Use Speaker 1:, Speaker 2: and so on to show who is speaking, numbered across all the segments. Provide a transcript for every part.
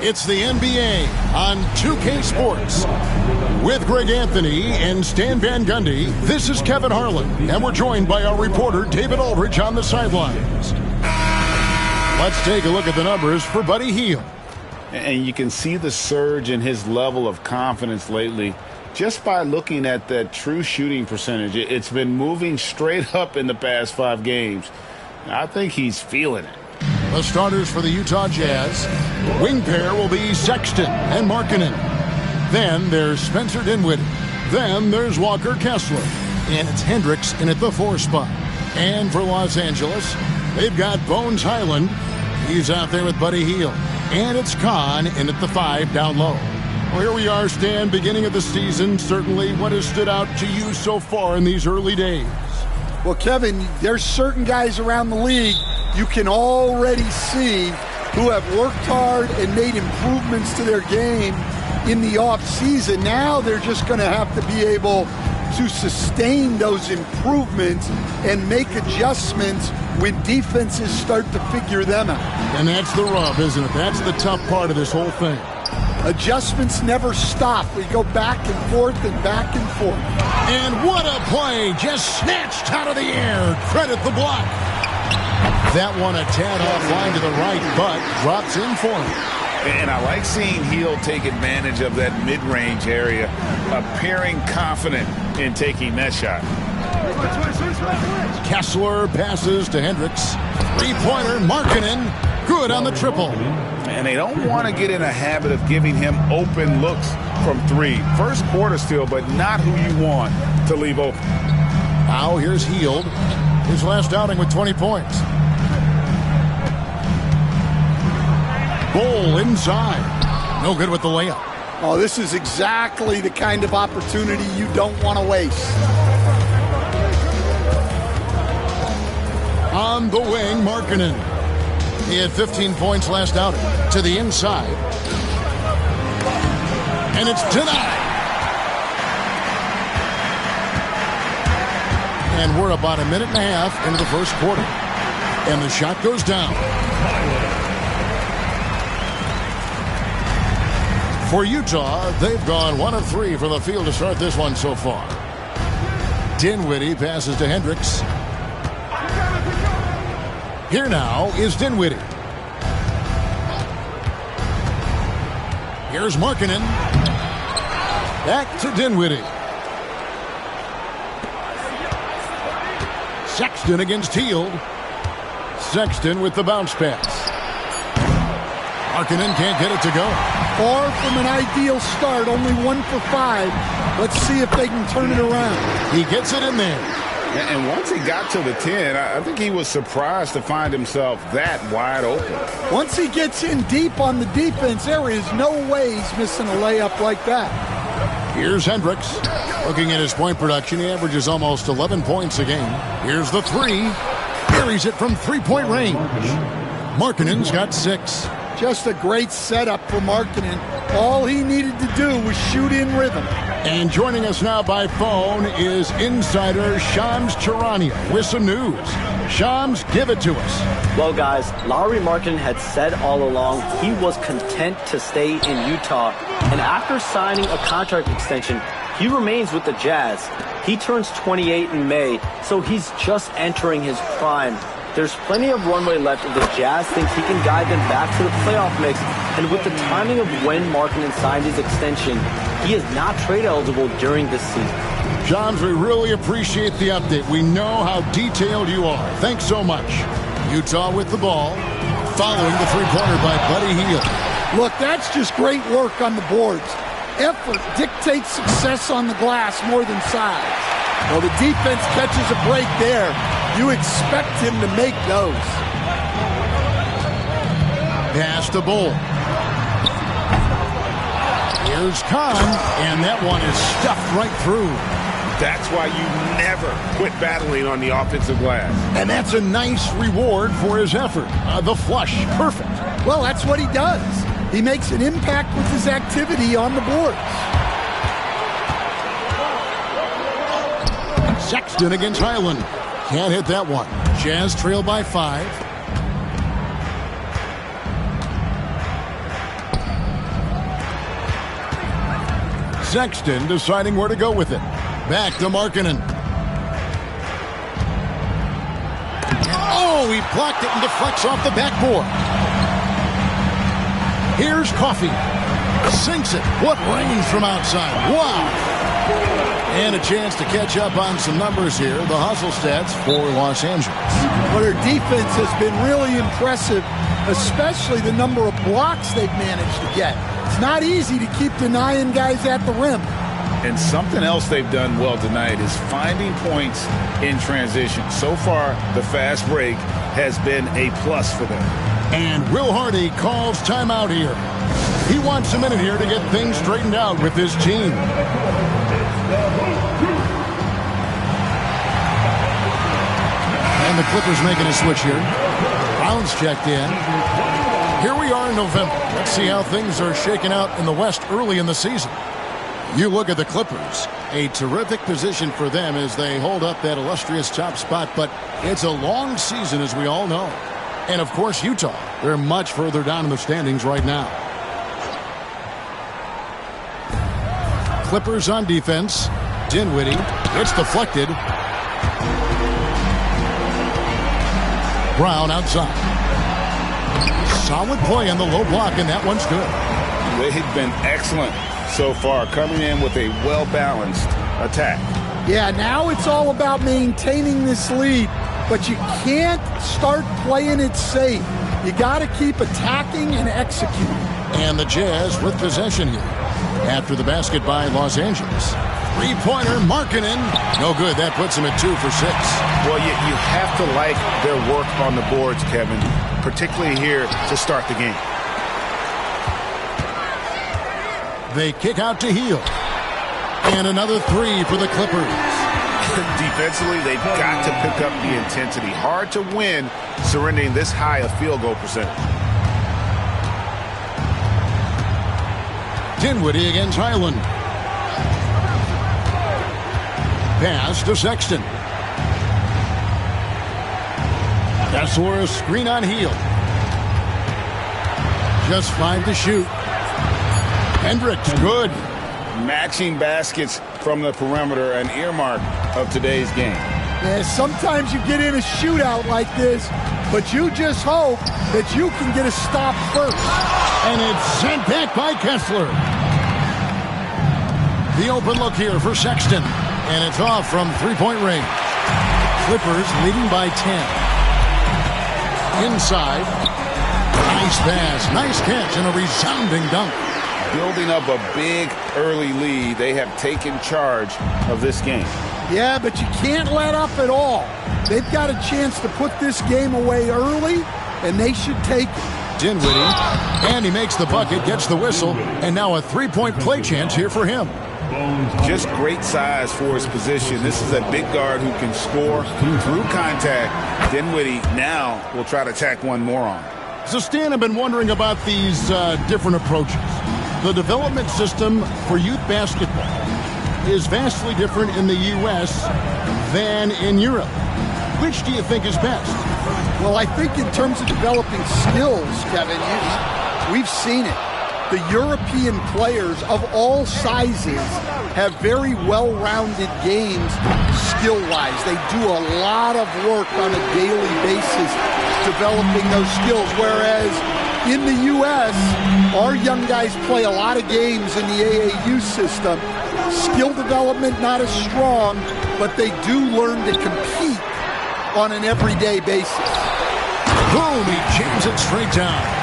Speaker 1: It's the NBA on 2K Sports. With Greg Anthony and Stan Van Gundy, this is Kevin Harlan, and we're joined by our reporter David Aldridge on the sidelines. Let's take a look at the numbers for Buddy Hield.
Speaker 2: And you can see the surge in his level of confidence lately just by looking at that true shooting percentage. It's been moving straight up in the past 5 games. I think he's feeling it.
Speaker 1: The starters for the Utah Jazz. Wing pair will be Sexton and Markkanen. Then there's Spencer Dinwiddie. Then there's Walker Kessler. And it's Hendricks in at the 4 spot. And for Los Angeles, they've got Bones Highland. He's out there with Buddy Hield. And it's Kahn in at the 5 down low. Well, here we are, Stan, beginning of the season. Certainly, what has stood out to you so far in these early days?
Speaker 3: Well, Kevin, there's certain guys around the league you can already see who have worked hard and made improvements to their game in the offseason. Now they're just going to have to be able to sustain those improvements and make adjustments when defenses start to figure them out.
Speaker 1: And that's the rub, isn't it? That's the tough part of this whole thing.
Speaker 3: Adjustments never stop. We go back and forth and back and forth.
Speaker 1: And what a play! Just snatched out of the air. Credit the block. That one a tad offline to the right, but drops in for him.
Speaker 2: And I like seeing Hield take advantage of that mid-range area, appearing confident in taking that shot.
Speaker 1: Kessler passes to Hendricks. Three-pointer, Markkanen. Good on the triple.
Speaker 2: And they don't want to get in a habit of giving him open looks from 3. First quarter still, but not who you want to leave open.
Speaker 1: Now here's Hield. His last outing with 20 points. Bol inside. No good with the layup.
Speaker 3: Oh, this is exactly the kind of opportunity you don't want to waste.
Speaker 1: On the wing, Markkanen. He had 15 points last outing. To the inside. And it's denied. And we're about a minute and a half into the first quarter. And the shot goes down. For Utah, they've gone 1 of 3 from the field to start this one so far. Dinwiddie passes to Hendricks. Here now is Dinwiddie. Here's Markkanen. Back to Dinwiddie. Sexton against Hield. Sexton with the bounce pass. Markkanen can't get it to go.
Speaker 3: Far from an ideal start, only 1 for 5. Let's see if they can turn it around.
Speaker 1: He gets it in there.
Speaker 2: And once he got to the 10, I think he was surprised to find himself that wide open.
Speaker 3: Once he gets in deep on the defense, there is no way he's missing a layup like that.
Speaker 1: Here's Hendricks. Looking at his point production, he averages almost 11 points a game. Here's the 3. Buries it from 3-point range. Markkanen's got 6.
Speaker 3: Just a great setup for Markkanen. All he needed to do was shoot in rhythm.
Speaker 1: And joining us now by phone is insider Shams Charania with some news. Shams, give it to us.
Speaker 4: Well, guys, Lauri Markkanen had said all along he was content to stay in Utah. And after signing a contract extension, he remains with the Jazz. He turns 28 in May, so he's just entering his prime. There's plenty of runway left if the Jazz thinks he can guide them back to the playoff mix. And with the timing of when Markkanen signed his extension, he is not trade eligible during this season.
Speaker 1: Shams, we really appreciate the update. We know how detailed you are. Thanks so much. Utah with the ball, following the three-pointer by Buddy Hield.
Speaker 3: Look, that's just great work on the boards. Effort dictates success on the glass more than size. Well, the defense catches a break there. You expect him to make those.
Speaker 1: Pass to Bol. Here's Kahn, and that one is stuffed right through.
Speaker 2: That's why you never quit battling on the offensive glass.
Speaker 1: And that's a nice reward for his effort. The flush, perfect.
Speaker 3: Well, that's what he does. He makes an impact with his activity on the boards.
Speaker 1: Sexton against Highland. Can't hit that one. Jazz trail by 5. Sexton deciding where to go with it. Back to Markkanen. Oh, he blocked it and deflects off the backboard. Here's Coffey. Sinks it. What range from outside. Wow. And a chance to catch up on some numbers here. The hustle stats for Los Angeles.
Speaker 3: Well, their defense has been really impressive, especially the number of blocks they've managed to get. It's not easy to keep denying guys at the rim.
Speaker 2: And something else they've done well tonight is finding points in transition. So far, the fast break has been a plus for them.
Speaker 1: And Will Hardy calls timeout here. He wants a minute here to get things straightened out with his team. And the Clippers making a switch here. Brown's checked in. Here we are in November. Let's see how things are shaking out in the West early in the season. You look at the Clippers, a terrific position for them as they hold up that illustrious top spot, but it's a long season, as we all know. And, of course, Utah, they're much further down in the standings right now. Clippers on defense. Dinwiddie. It's deflected. Brown outside. Solid play on the low block, and that one's good.
Speaker 2: They've been excellent so far, coming in with a well-balanced attack.
Speaker 3: Yeah, now it's all about maintaining this lead, but you can't start playing it safe. You got to keep attacking and executing.
Speaker 1: And the Jazz with possession here. After the basket by Los Angeles. Three-pointer, Markkanen. No good. That puts him at 2 for 6.
Speaker 2: Well, you have to like their work on the boards, Kevin, particularly here to start the game.
Speaker 1: They kick out to Hield. And another 3 for the Clippers.
Speaker 2: Defensively, they've got to pick up the intensity. Hard to win surrendering this high a field goal percentage.
Speaker 1: Dinwiddie against Highland. Pass to Sexton. Kessler, a screen on Hield. Just 5 to shoot. Hendricks, good.
Speaker 2: Matching baskets from the perimeter, an earmark of today's game.
Speaker 3: Yeah, sometimes you get in a shootout like this, but you just hope that you can get a stop first.
Speaker 1: And it's sent back by Kessler. The open look here for Sexton. And it's off from three-point range. Clippers leading by 10. Inside. Nice pass. Nice catch and a resounding dunk.
Speaker 2: Building up a big early lead. They have taken charge of this game.
Speaker 3: Yeah, but you can't let up at all. They've got a chance to put this game away early, and they should take it.
Speaker 1: Dinwiddie. And he makes the bucket, gets the whistle, and now a three-point play chance here for him.
Speaker 2: Just great size for his position. This is a big guard who can score through contact. Dinwiddie now will try to tack one more on.
Speaker 1: So, Stan, I've been wondering about these different approaches. The development system for youth basketball is vastly different in the U.S. than in Europe. Which do you think is best?
Speaker 3: Well, I think in terms of developing skills, Kevin, we've seen it. The European players of all sizes have very well-rounded games skill-wise. They do a lot of work on a daily basis developing those skills, whereas in the U.S., our young guys play a lot of games in the AAU system. Skill development not as strong, but they do learn to compete on an everyday basis.
Speaker 1: Boom, he jams it straight down.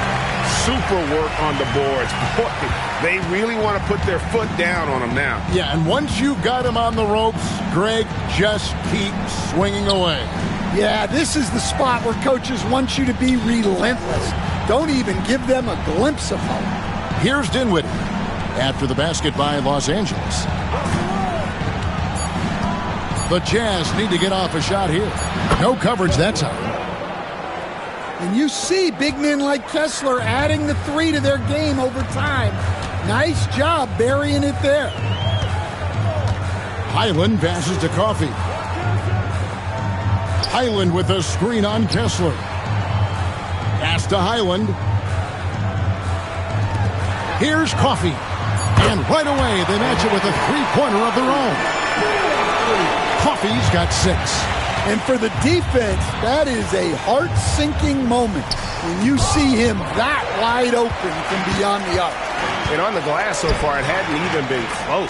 Speaker 2: Super work on the boards. Boy, they really want to put their foot down on him now.
Speaker 1: Yeah, and once you've got him on the ropes, Greg, just keep swinging away.
Speaker 3: Yeah, this is the spot where coaches want you to be relentless. Don't even give them a glimpse of hope.
Speaker 1: Here's Dinwiddie after the basket by Los Angeles. The Jazz need to get off a shot here. No coverage that time.
Speaker 3: And you see big men like Kessler adding the 3 to their game over time. Nice job burying it there.
Speaker 1: Highland passes to Coffey. Highland with a screen on Kessler. Pass to Highland. Here's Coffey. And right away, they match it with a three-pointer of their own. Coffey's got 6.
Speaker 3: And for the defense, that is a heart-sinking moment when you see him that wide open from beyond the arc.
Speaker 5: And on the glass so far, it hadn't even been close.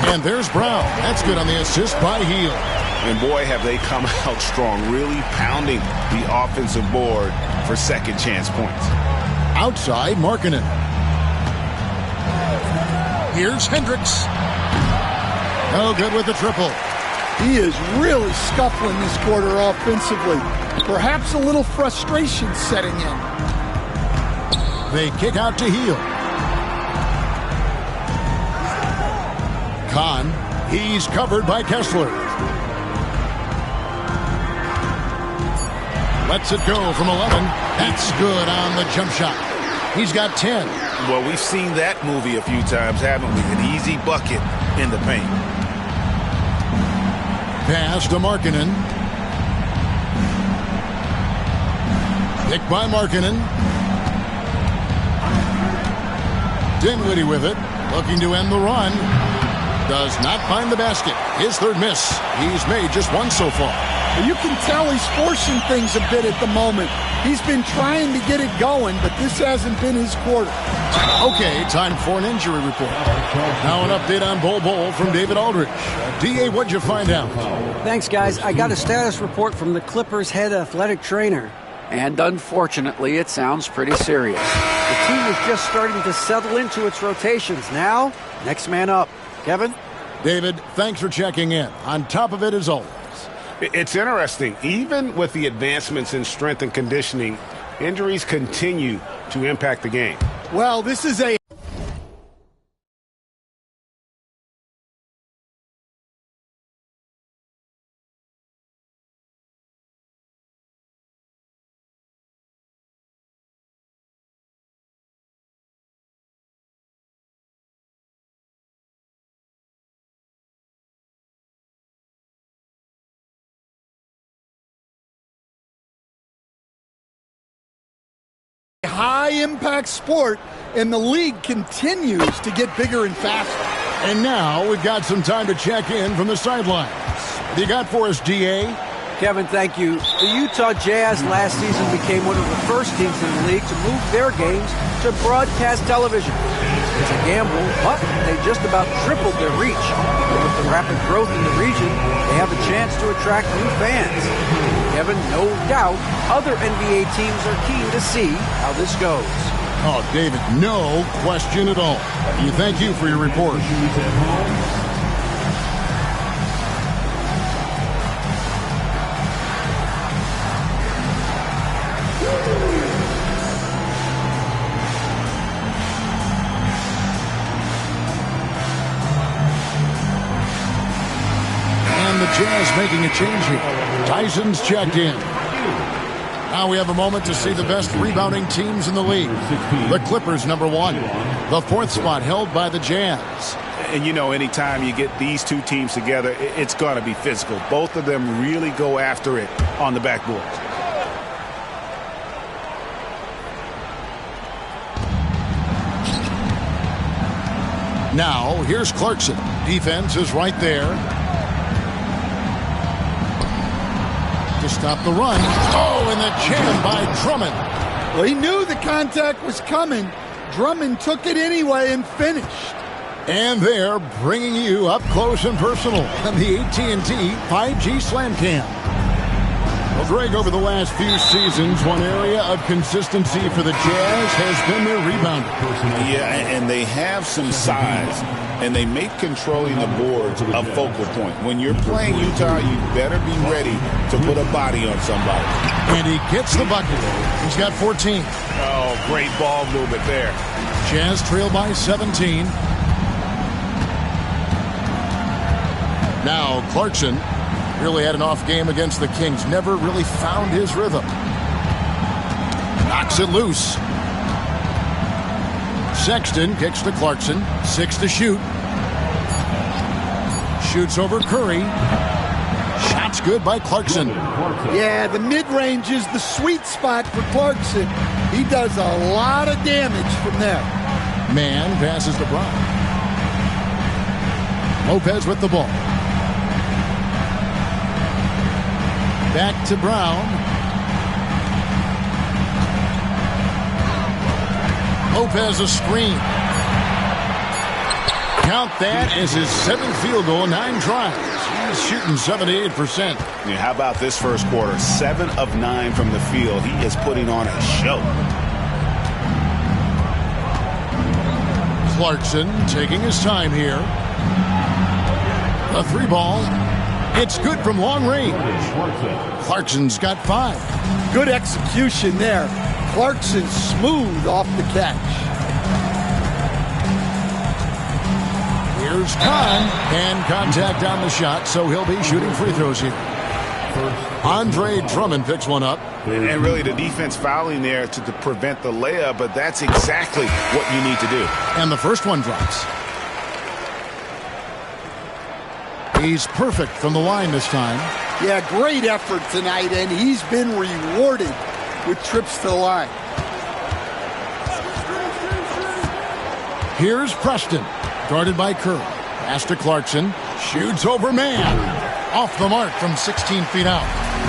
Speaker 1: And there's Brown. That's good on the assist by Hield.
Speaker 2: And boy, have they come out strong, really pounding the offensive board for second chance points.
Speaker 1: Outside, Markkanen. Here's Hendricks. No good with the triple.
Speaker 3: He is really scuffling this quarter offensively. Perhaps a little frustration setting in.
Speaker 1: They kick out to Hield. Kahn, he's covered by Kessler. Lets it go from 11. That's good on the jump shot. He's got 10.
Speaker 2: Well, we've seen that movie a few times, haven't we? An easy bucket in the paint.
Speaker 1: Pass to Markkanen. Picked by Markkanen. Dinwiddie with it. Looking to end the run. Does not find the basket. His third miss. He's made just one so far.
Speaker 3: You can tell he's forcing things a bit at the moment. He's been trying to get it going, but this hasn't been his quarter.
Speaker 1: Okay, time for an injury report. Now an update on Bol Bol from David Aldridge. D.A., what'd you find out?
Speaker 6: Thanks, guys. I got a status report from the Clippers' head athletic trainer.
Speaker 7: And unfortunately, it sounds pretty serious.
Speaker 6: The team is just starting to settle into its rotations. Now, next man up. Kevin?
Speaker 1: David, thanks for checking in. On top of it as always.
Speaker 2: It's interesting. Even with the advancements in strength and conditioning, injuries continue to impact the game.
Speaker 3: Well, this is a high-impact sport, and the league continues to get bigger and faster.
Speaker 1: And now we've got some time to check in from the sidelines. What do you got for us, D.A.?
Speaker 6: Kevin, thank you. The Utah Jazz last season became one of the first teams in the league to move their games to broadcast television. It's a gamble, but they just about tripled their reach. And with the rapid growth in the region, they have a chance to attract new fans. Kevin, no doubt, other NBA teams are keen to see how this goes.
Speaker 1: Oh, David, no question at all. Thank you for your report. And the Jazz making a change here. Tyson's checked in. Now we have a moment to see the best rebounding teams in the league. The Clippers, number 1. The 4th spot held by the Jazz.
Speaker 2: And you know, anytime you get these two teams together, it's going to be physical. Both of them really go after it on the backboard.
Speaker 1: Now, here's Clarkson. Defense is right there. To stop the run. Oh, and the jam by Drummond.
Speaker 3: Well, he knew the contact was coming. Drummond took it anyway and finished.
Speaker 1: And they're bringing you up close and personal on the AT&T 5G Slam Cam. Well, Greg, over the last few seasons, one area of consistency for the Jazz has been their rebounding.
Speaker 2: Yeah, and they have some size, and they make controlling the boards a focal point. When you're playing Utah, you better be ready to put a body on somebody.
Speaker 1: And he gets the bucket. He's got 14.
Speaker 2: Oh, great ball movement there.
Speaker 1: Jazz trail by 17. Now Clarkson really had an off game against the Kings. Never really found his rhythm. Knocks it loose. Sexton kicks to Clarkson. 6 to shoot. Shoots over Curry. Shot's good by Clarkson.
Speaker 3: Yeah, the mid-range is the sweet spot for Clarkson. He does a lot of damage from there.
Speaker 1: Man passes to Brown. Lopez with the ball. Back to Brown. Lopez a screen. Count that as his 7th field goal, 9 tries. He's shooting 78%.
Speaker 2: Yeah, how about this first quarter? 7 of 9 from the field. He is putting on a show.
Speaker 1: Clarkson taking his time here. A 3 ball. It's good from long range. Clarkson's got 5.
Speaker 3: Good execution there. Clarkson smooth off the catch.
Speaker 1: Here's Kahn, and contact on the shot, so he'll be shooting free throws here. Andre Drummond picks one up.
Speaker 2: And really the defense fouling there to prevent the layup, but that's exactly what you need to do.
Speaker 1: And the first one drops. He's perfect from the line this time.
Speaker 3: Yeah, great effort tonight, and he's been rewarded with trips to the line.
Speaker 1: Here's Preston, guarded by Curry. Pass to Clarkson. Shoots over man. Off the mark from 16 feet out.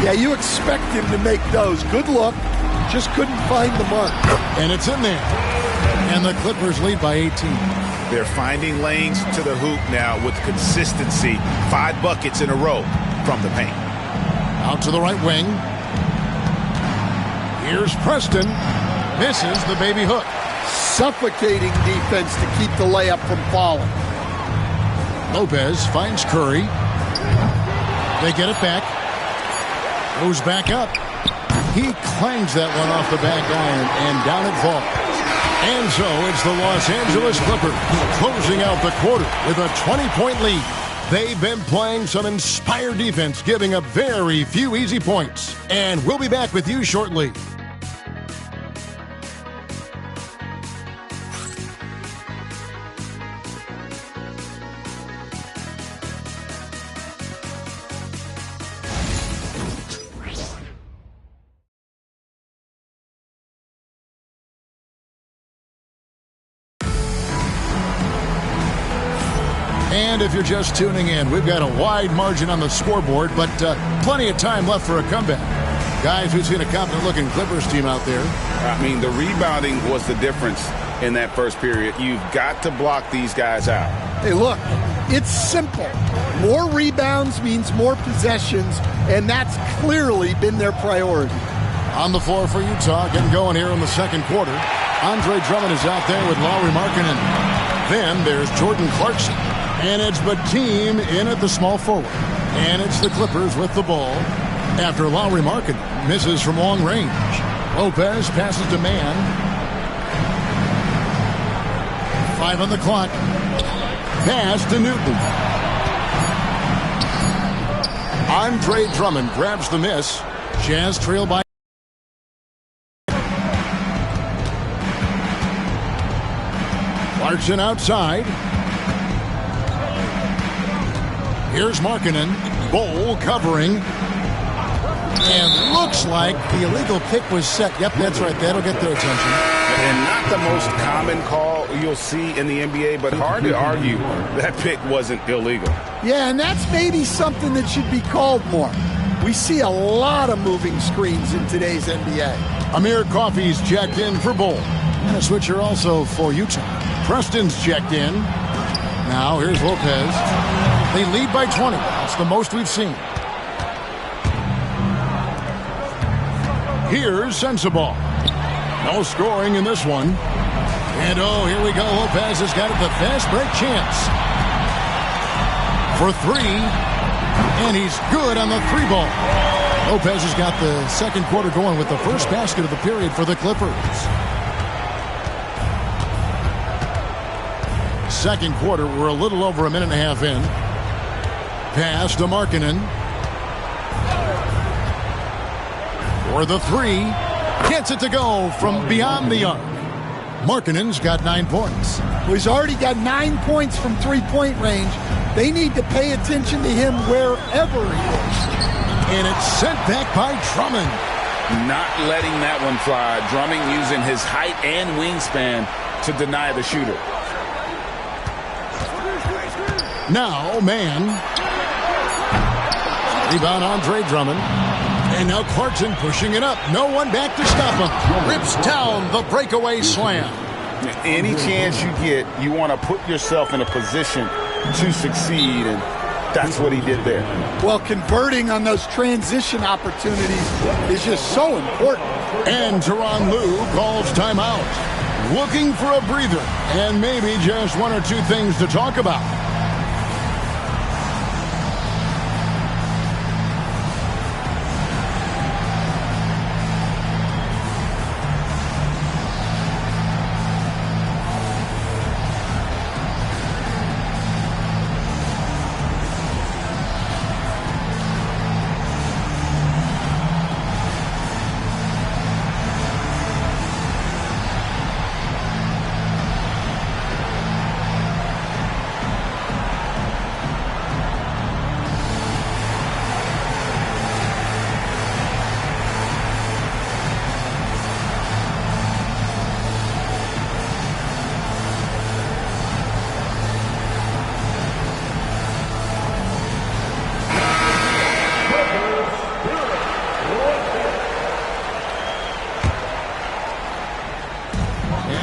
Speaker 3: Yeah, you expect him to make those. Good look. Just couldn't find the mark.
Speaker 1: And it's in there. And the Clippers lead by 18.
Speaker 2: They're finding lanes to the hoop now with consistency. 5 buckets in a row from the paint.
Speaker 1: Out to the right wing. Here's Preston. Misses the baby hook.
Speaker 3: Suffocating defense to keep the layup from falling.
Speaker 1: Lopez finds Curry. They get it back. Goes back up. He clangs that one off the back iron, and down it falls. And so it's the Los Angeles Clippers closing out the quarter with a 20-point lead. They've been playing some inspired defense, giving up very few easy points. And we'll be back with you shortly. And if you're just tuning in, we've got a wide margin on the scoreboard, but plenty of time left for a comeback. Guys, we've seen a confident-looking Clippers team out there.
Speaker 2: I mean, the rebounding was the difference in that first period. You've got to block these guys out.
Speaker 3: Hey, look, it's simple. More rebounds means more possessions, and that's clearly been their priority.
Speaker 1: On the floor for Utah, getting going here in the second quarter. Andre Drummond is out there with Lauri Markkanen. Then there's Jordan Clarkson. And it's Bateem in at the small forward. And it's the Clippers with the ball after Lauri Markkanen misses from long range. Lopez passes to man. 5 on the clock. Pass to Newton. Andre Drummond grabs the miss. Jazz trail by. Clarkson outside. Here's Markkanen. Bol covering. And looks like the illegal pick was set. Yep, that's right. That'll get their attention.
Speaker 2: And not the most common call you'll see in the NBA, but hard to argue that pick wasn't illegal.
Speaker 3: Yeah, and that's maybe something that should be called more. We see a lot of moving screens in today's NBA.
Speaker 1: Amir Coffey's checked in for Bol. And a switcher also for Utah. Preston's checked in. Now here's Lopez. They lead by 20. That's the most we've seen. Here's Sensabaugh. No scoring in this one. And oh, here we go. Lopez has got it, the fast break chance. For 3. And he's good on the 3 ball. Lopez has got the second quarter going with the first basket of the period for the Clippers. Second quarter, we're a little over a minute and a half in. Pass to Markkanen. For the 3. Gets it to go from beyond the arc. Markkanen's got 9 points.
Speaker 3: Well, he's already got 9 points from three-point range. They need to pay attention to him wherever he is.
Speaker 1: And it's sent back by Drummond.
Speaker 2: not letting that one fly. Drumming using his height and wingspan to deny the shooter.
Speaker 1: Now, man. Rebound, Andre Drummond. And now Clarkson pushing it up. No one back to stop him. Rips down the breakaway slam.
Speaker 2: Any chance you get, you want to put yourself in a position to succeed, and that's what he did there.
Speaker 3: Well, converting on those transition opportunities is just so important.
Speaker 1: And Tyronn Lue calls timeout. Looking for a breather and maybe just one or two things to talk about.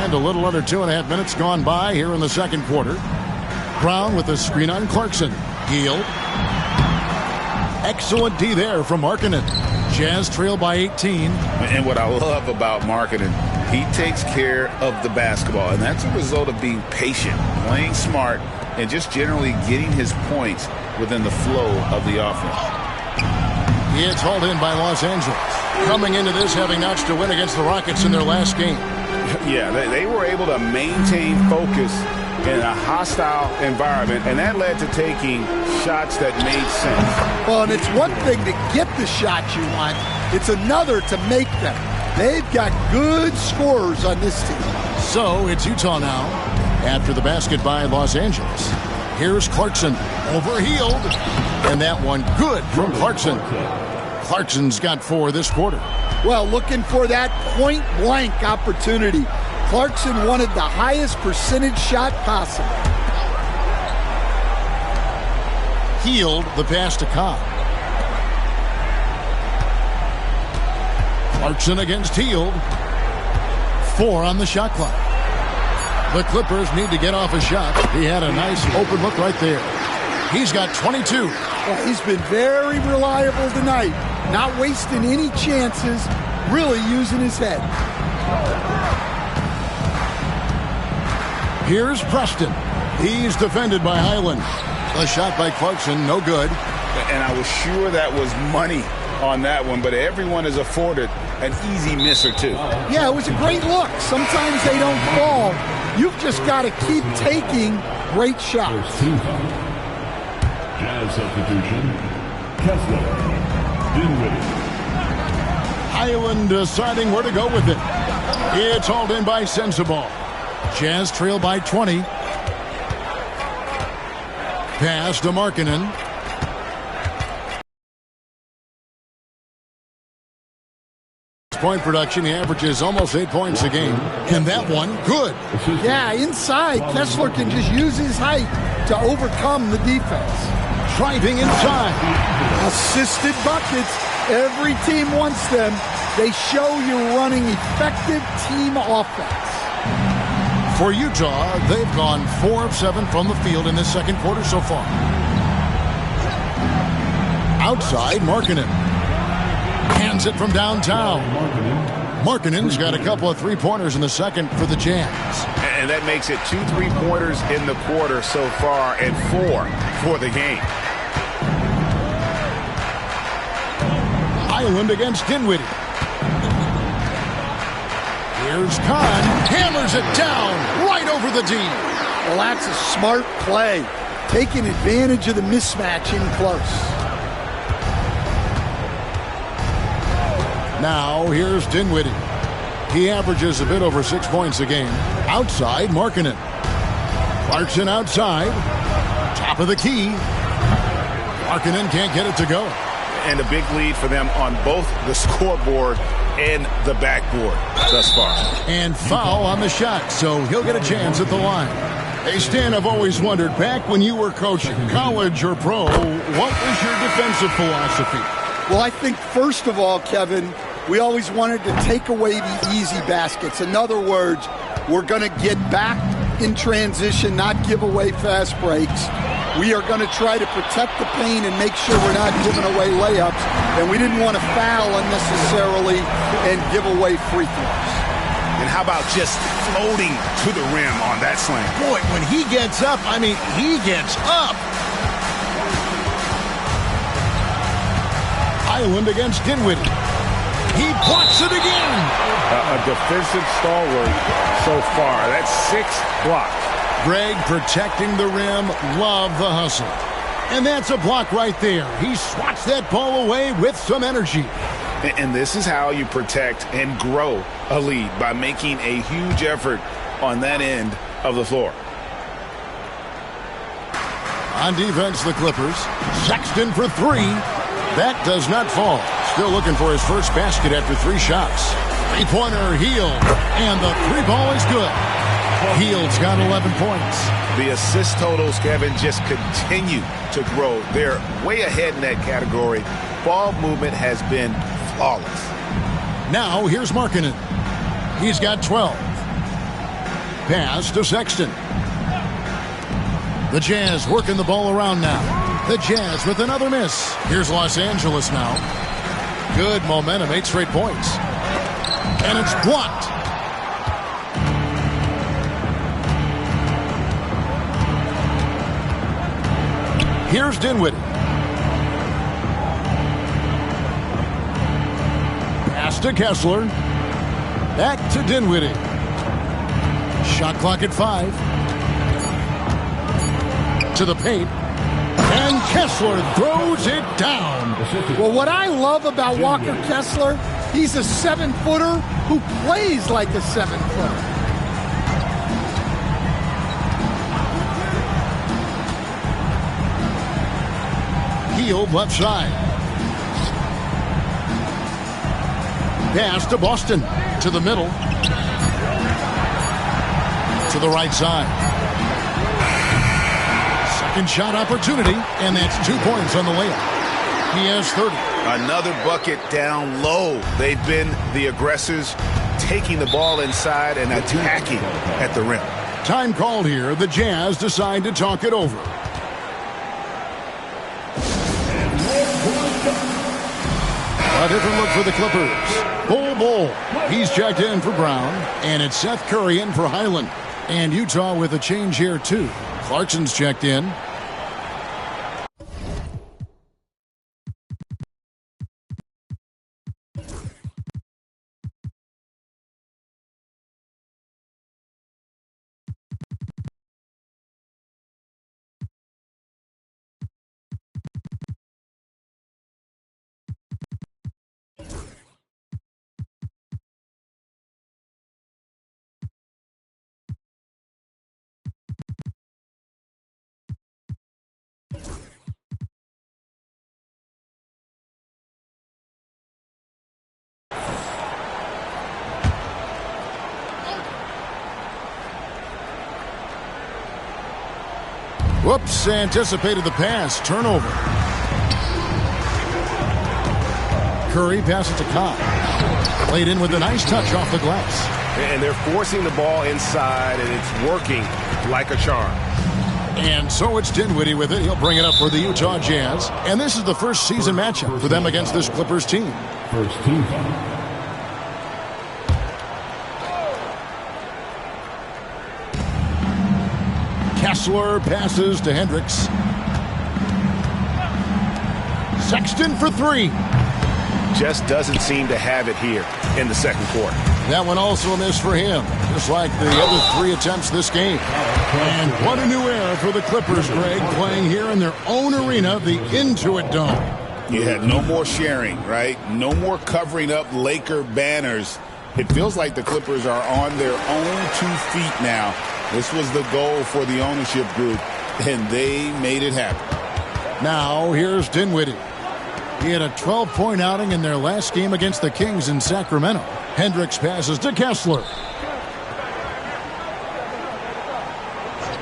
Speaker 1: A little under 2.5 minutes gone by here in the second quarter. Brown with a screen on Clarkson. Hield. Excellent D there from Markkanen. Jazz trail by 18.
Speaker 2: And what I love about Markkanen, he takes care of the basketball, and that's a result of being patient, playing smart, and just generally getting his points within the flow of the offense.
Speaker 1: It's hauled in by Los Angeles. Coming into this having notched a win against the Rockets in their last game.
Speaker 2: Yeah, they were able to maintain focus in a hostile environment, and that led to taking shots that made sense.
Speaker 3: Well, and it's one thing to get the shots you want. It's another to make them. They've got good scorers on this team.
Speaker 1: So it's Utah now after the basket by Los Angeles. Here's Clarkson over Hield, and that one good from Clarkson. Clarkson's got 4 this quarter.
Speaker 3: Well, looking for that point-blank opportunity. Clarkson wanted the highest percentage shot possible.
Speaker 1: Hield the pass to Cobb. Clarkson against Hield. 4 on the shot clock. The Clippers need to get off a shot. He had a nice open look right there. He's got 22.
Speaker 3: Well, he's been very reliable tonight. Not wasting any chances, really using his head.
Speaker 1: Here's Preston. He's defended by Highland. A shot by Clarkson, no good.
Speaker 2: And I was sure that was money on that one, but everyone is afforded an easy miss or two.
Speaker 3: Yeah, it was a great look. Sometimes they don't fall. You've just got to keep taking great shots.
Speaker 8: Jazz substitution, Kessler.
Speaker 1: Highland deciding where to go with it. It's hauled in by Sensabaugh. Jazz trail by 20. Pass to Markkanen. Point production, he averages almost 8 points a game. And that one, good.
Speaker 3: Yeah, inside, Kessler can just use his height to overcome the defense.
Speaker 1: Driving inside.
Speaker 3: Assisted buckets. Every team wants them. They show you're running effective team offense.
Speaker 1: For Utah, they've gone 4 of 7 from the field in this second quarter so far. Outside, Markkanen. Hands it from downtown. Markkanen's got a couple of three-pointers in the second for the Jazz.
Speaker 2: And that makes it 2 3-pointers in the quarter so far and 4 for the game.
Speaker 1: Highland against Dinwiddie. Here's Kahn. Hammers it down right over the D.
Speaker 3: Well, that's a smart play. Taking advantage of the mismatch in close.
Speaker 1: Now, here's Dinwiddie. He averages a bit over 6 points a game. Outside, Markkanen. Clarkson outside. Top of the key. Markkanen can't get it to go.
Speaker 2: And a big lead for them on both the scoreboard
Speaker 5: and the backboard thus far.
Speaker 1: And foul on the shot, so he'll get a chance at the line. Hey, Stan, I've always wondered, back when you were coaching, college or pro, what was your defensive philosophy?
Speaker 3: Well, I think, first of all, Kevin, we always wanted to take away the easy baskets. In other words, we're going to get back in transition, not give away fast breaks. We are going to try to protect the paint and make sure we're not giving away layups. And we didn't want to foul unnecessarily and give away free throws.
Speaker 5: And how about just floating to the rim on that slam?
Speaker 1: Boy, when he gets up, I mean, he gets up. Highland against Dinwiddie. He blocks it again.
Speaker 5: A defensive stalwart so far. That's 6 blocks.
Speaker 1: Greg protecting the rim. Love the hustle. And that's a block right there. He swats that ball away with some energy.
Speaker 2: And this is how you protect and grow a lead, by making a huge effort on that end of the floor.
Speaker 1: On defense, the Clippers. Sexton for 3. That does not fall. Still looking for his first basket after 3 shots. Three-pointer, Hield. And the 3 ball is good. Hield's got 11 points.
Speaker 2: The assist totals, Kevin, just continue to grow. They're way ahead in that category. Ball movement has been flawless.
Speaker 1: Now, here's Markkanen. He's got 12. Pass to Sexton. The Jazz working the ball around now. The Jazz with another miss. Here's Los Angeles now. Good momentum, 8 straight points. And it's blocked. Here's Dinwiddie. Pass to Kessler. Back to Dinwiddie. Shot clock at 5. To the paint. And Kessler throws it down.
Speaker 3: Well, what I love about Walker Kessler, he's a 7-footer who plays like a 7-footer.
Speaker 1: Hield left side. Pass to Boston. To the middle. To the right side. Second shot opportunity, and that's 2 points on the layup. He has 30.
Speaker 2: Another bucket down low. They've been the aggressors, taking the ball inside and attacking at the rim.
Speaker 1: Time called here. The Jazz decide to talk it over. A different look for the Clippers. Bull. He's checked in for Brown, and it's Seth Curry in for Highland. And Utah with a change here, too. Clarkson's checked in. Whoops, anticipated the pass. Turnover. Curry passes to Cobb. Played in with a nice touch off the glass.
Speaker 5: And they're forcing the ball inside, and it's working like a charm.
Speaker 1: And so it's Dinwiddie with it. He'll bring it up for the Utah Jazz. And this is the first season matchup for them against this Clippers team.
Speaker 8: First team.
Speaker 1: Kessler passes to Hendricks. Sexton for 3.
Speaker 2: Just doesn't seem to have it here in the second quarter.
Speaker 1: That one also a miss for him, just like the other 3 attempts this game. And what a new era for the Clippers, Greg, playing here in their own arena, the Intuit Dome.
Speaker 2: Yeah, no more sharing, right? No more covering up Laker banners. It feels like the Clippers are on their own 2 feet now. This was the goal for the ownership group, and they made it happen.
Speaker 1: Now, here's Dinwiddie. He had a 12-point outing in their last game against the Kings in Sacramento. Hendricks passes to Kessler.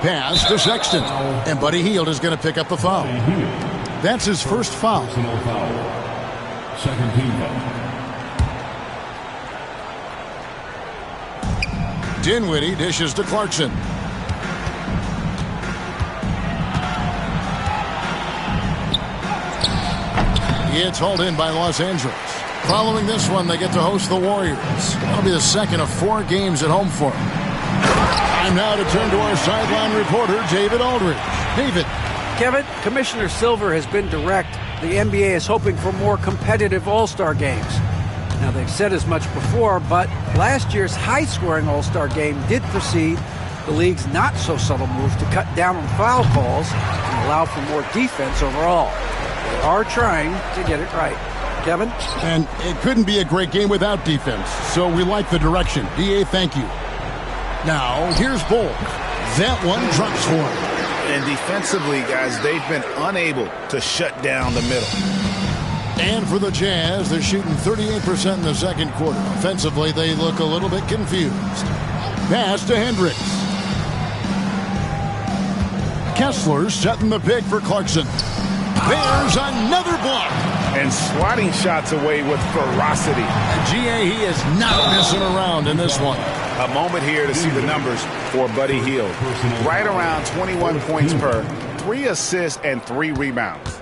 Speaker 1: Pass to Sexton. And Buddy Hield is going to pick up the foul. That's his first foul.
Speaker 8: Personal foul. Second team foul.
Speaker 1: Dinwiddie dishes to Clarkson. It's hauled in by Los Angeles. Following this one, they get to host the Warriors. That'll be the second of 4 games at home for them. Time now to turn to our sideline reporter, David Aldridge. David.
Speaker 6: Kevin, Commissioner Silver has been direct. The NBA is hoping for more competitive All-Star games. Now, they've said as much before, but last year's high-scoring All-Star game did precede the league's not-so-subtle move to cut down on foul calls and allow for more defense overall. They are trying to get it right. Kevin?
Speaker 1: And it couldn't be a great game without defense, so we like the direction. DA, thank you. Now, here's Bull. That one drops for him.
Speaker 2: And defensively, guys, they've been unable to shut down the middle.
Speaker 1: And for the Jazz, they're shooting 38% in the second quarter. Offensively, they look a little bit confused. Pass to Hendricks. Kessler setting the pick for Clarkson. There's another block.
Speaker 5: And swatting shots away with ferocity.
Speaker 1: GA, he is not messing around in this one.
Speaker 2: A moment here to see the numbers for Buddy Hield. Right around 21 points per, 3 assists, and 3 rebounds.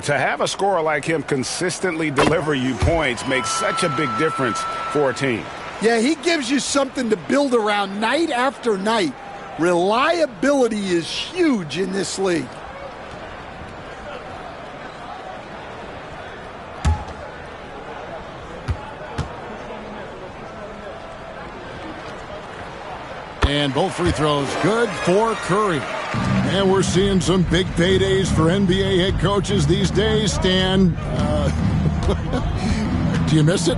Speaker 2: To have a scorer like him consistently deliver you points makes such a big difference for a team.
Speaker 3: Yeah, he gives you something to build around night after night. Reliability is huge in this league.
Speaker 1: And both free throws good for Curry. And we're seeing some big paydays for NBA head coaches these days, Stan. Do you miss it?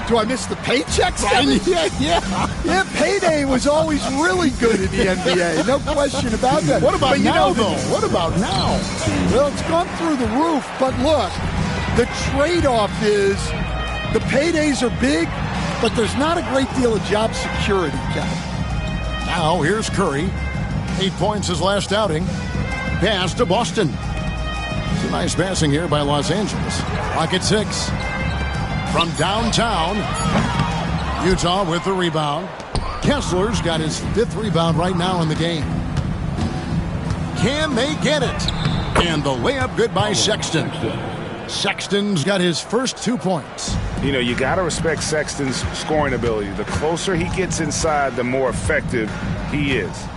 Speaker 3: Do I miss the paychecks, Kevin? Yeah, payday was always really good in the NBA. No question about that.
Speaker 1: What about now, though? What about now?
Speaker 3: Well, it's gone through the roof. But look, the trade-off is the paydays are big, but there's not a great deal of job security, Kevin.
Speaker 1: Now, here's Curry. 8 points his last outing. Pass to Boston. It's a nice passing here by Los Angeles. Clock at 6. From downtown, Utah with the rebound. Kessler's got his 5th rebound right now in the game. Can they get it? And the layup good by Sexton. Sexton's got his first 2 points.
Speaker 5: You know, you got to respect Sexton's scoring ability. The closer he gets inside, the more effective he is.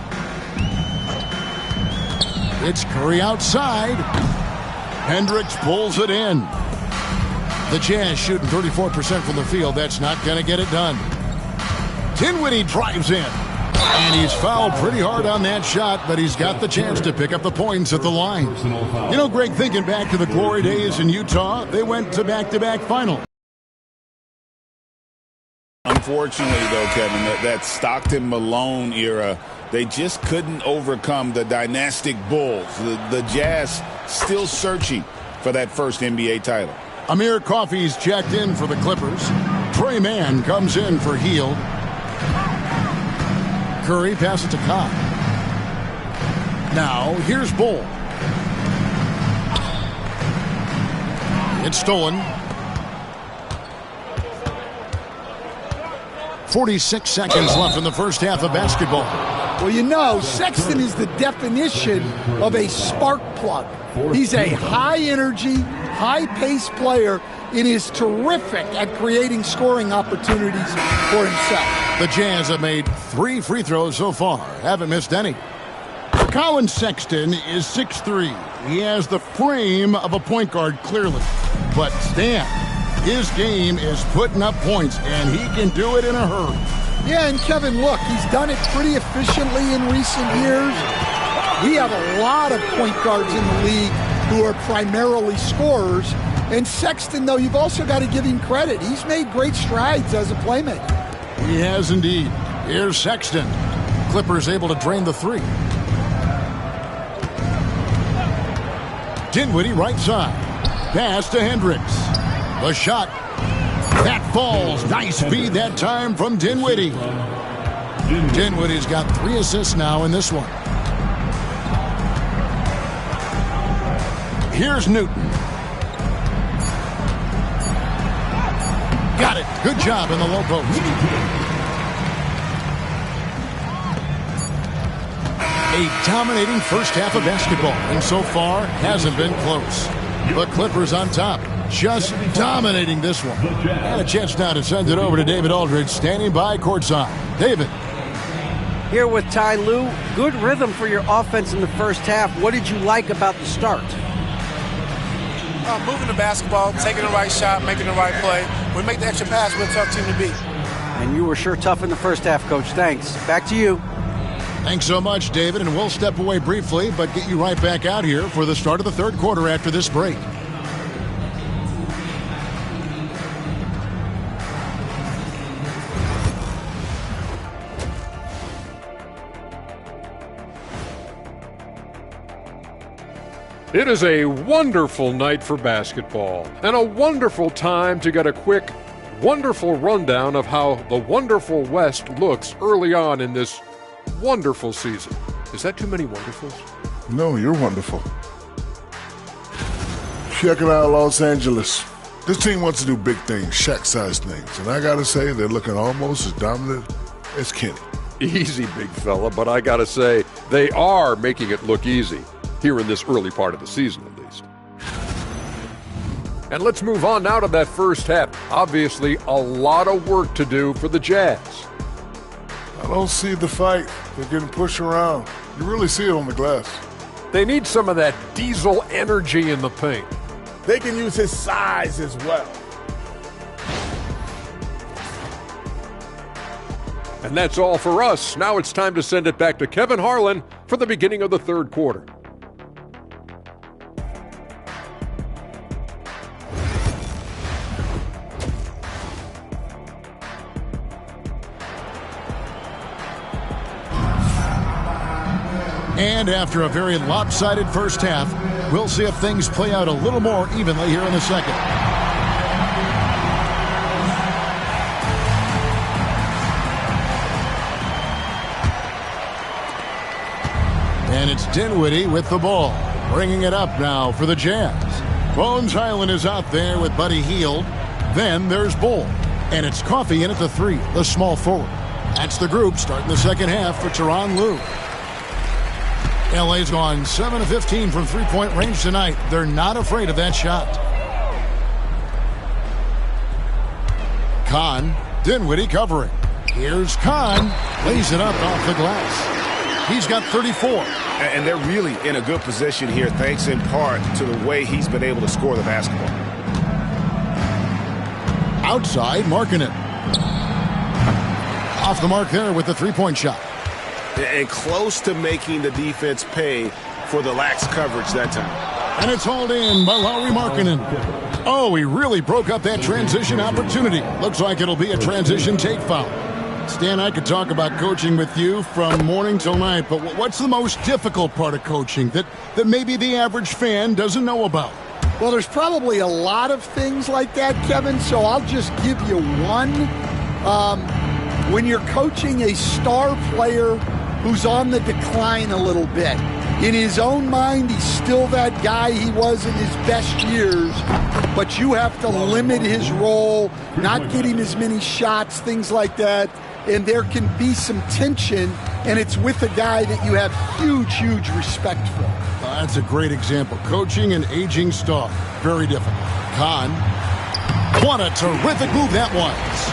Speaker 1: It's Curry outside. Hendricks pulls it in. The Jazz shooting 34% from the field. That's not going to get it done. Dinwiddie drives in. And he's fouled pretty hard on that shot, but he's got the chance to pick up the points at the line. You know, Greg, thinking back to the glory days in Utah, they went to back-to-back finals.
Speaker 2: Unfortunately, though, Kevin, that Stockton-Malone era, they just couldn't overcome the dynastic Bulls. The Jazz still searching for that first NBA title.
Speaker 1: Amir Coffey's checked in for the Clippers. Trey Mann comes in for Hield. Curry passes to Cobb. Now, here's Bull. It's stolen. 46 seconds left in the first half of basketball.
Speaker 3: Well, you know, Sexton is the definition of a spark plug. He's a high-energy, high-paced player and is terrific at creating scoring opportunities for himself.
Speaker 1: The Jazz have made 3 free throws so far. Haven't missed any. Colin Sexton is 6'3". He has the frame of a point guard, clearly. But Stan, his game is putting up points, and he can do it in a hurry.
Speaker 3: Yeah, and Kevin, look, he's done it pretty efficiently in recent years. We have a lot of point guards in the league who are primarily scorers. And Sexton, though, you've also got to give him credit. He's made great strides as a playmaker.
Speaker 1: He has indeed. Here's Sexton. Clippers able to drain the 3. Dinwiddie right side. Pass to Hendricks. The shot. That falls. Nice feed that time from Dinwiddie. Dinwiddie's got 3 assists now in this one. Here's Newton. Got it. Good job in the low post. A dominating first half of basketball, and so far hasn't been close. The Clippers on top, just dominating this one. And a chance now to send it over to David Aldridge, standing by courtside. David.
Speaker 6: Here with Ty Lue. Good rhythm for your offense in the first half. What did you like about the start?
Speaker 9: Moving the basketball, taking the right shot, making the right play. We make the extra pass, we're a tough team to beat.
Speaker 6: And you were sure tough in the first half, Coach. Thanks. Back to you.
Speaker 1: Thanks so much, David, and we'll step away briefly, but get you right back out here for the start of the third quarter after this break.
Speaker 10: It is a wonderful night for basketball and a wonderful time to get a quick, wonderful rundown of how the wonderful West looks early on in this wonderful season. Is that too many wonderfuls?
Speaker 11: No, you're wonderful. Checking out Los Angeles. This team wants to do big things, Shaq-sized things, and I gotta say they're looking almost as dominant as Kenny.
Speaker 10: Easy, big fella, but I gotta say they are making it look easy. Here in this early part of the season, at least. And let's move on now to that first half. Obviously, a lot of work to do for the Jazz.
Speaker 11: I don't see the fight. They're getting pushed around. You really see it on the glass.
Speaker 10: They need some of that diesel energy in the paint.
Speaker 12: They can use his size as well.
Speaker 10: And that's all for us. Now it's time to send it back to Kevin Harlan for the beginning of the third quarter.
Speaker 1: And after a very lopsided first half, we'll see if things play out a little more evenly here in the second. And it's Dinwiddie with the ball, bringing it up now for the Jazz. Bones Hyland is out there with Buddy Hield. Then there's Bull. And it's Coffey in at the 3, the small forward. That's the group starting the second half for Tyronn Lue. LA's gone 7 of 15 from three-point range tonight. They're not afraid of that shot. Kahn, Dinwiddie covering. Here's Kahn, lays it up off the glass. He's got 34.
Speaker 5: And they're really in a good position here, thanks in part to the way he's been able to score the basketball.
Speaker 1: Outside, Markkanen. Off the mark there with the three-point shot.
Speaker 5: And close to making the defense pay for the lax coverage that time.
Speaker 1: And it's hauled in by Lauri Markkanen. Oh, he really broke up that transition opportunity. Looks like it'll be a transition take foul. Stan, I could talk about coaching with you from morning till night, but what's the most difficult part of coaching that maybe the average fan doesn't know about?
Speaker 3: Well, there's probably a lot of things like that, Kevin, so I'll just give you one. When you're coaching a star player who's on the decline a little bit. In his own mind, he's still that guy he was in his best years, but you have to limit his role, not get him as many shots, things like that, and there can be some tension, and it's with a guy that you have huge, huge respect for.
Speaker 1: That's a great example. Coaching an aging star. Very difficult. Kahn. What a terrific move that was.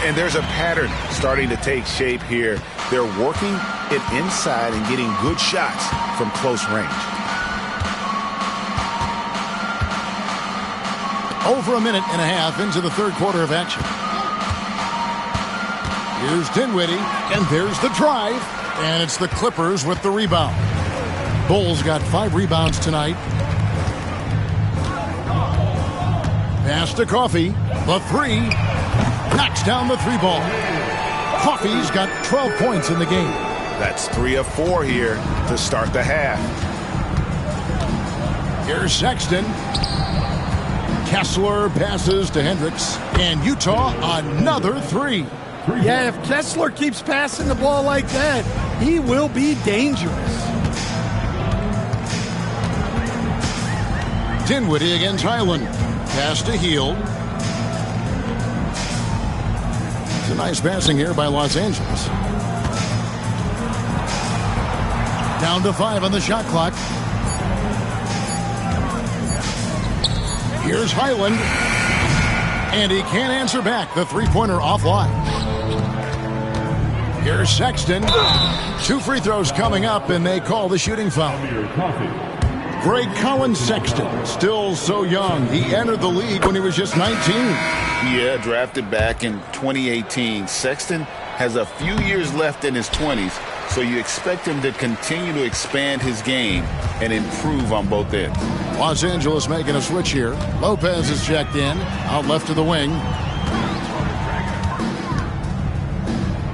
Speaker 5: And there's a pattern starting to take shape here. They're working it inside and getting good shots from close range.
Speaker 1: Over a minute and a half into the third quarter of action. Here's Dinwiddie, and there's the drive. And it's the Clippers with the rebound. Bulls got 5 rebounds tonight. Pass to Coffey. The 3. Knocks down the 3 ball. Coffey's got 12 points in the game.
Speaker 5: That's 3 of 4 here to start the half.
Speaker 1: Here's Sexton. Kessler passes to Hendricks. And Utah, another three.
Speaker 3: Yeah, if Kessler keeps passing the ball like that, he will be dangerous.
Speaker 1: Dinwiddie against Highland. Pass to Hield. It's a nice passing here by Los Angeles. Down to 5 on the shot clock. Here's Highland. And he can't answer back. The three-pointer offline. Here's Sexton. 2 free throws coming up, and they call the shooting foul. Greg Collins Sexton, still so young. He entered the league when he was just 19.
Speaker 5: Yeah, drafted back in 2018. Sexton has a few years left in his 20s, so you expect him to continue to expand his game and improve on both ends.
Speaker 1: Los Angeles making a switch here. Lopez is checked in, out left to the wing.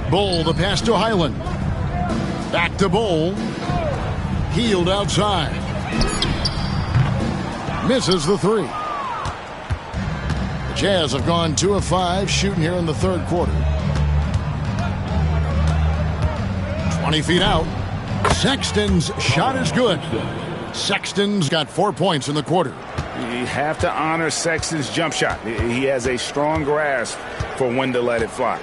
Speaker 1: Bull, the pass to Highland. Back to Bull. Hield outside. Misses the three. The Jazz have gone 2 of 5 shooting here in the third quarter. 20 feet out. Sexton's shot is good. Sexton's got 4 points in the quarter.
Speaker 5: You have to honor Sexton's jump shot. He has a strong grasp for when to let it fly.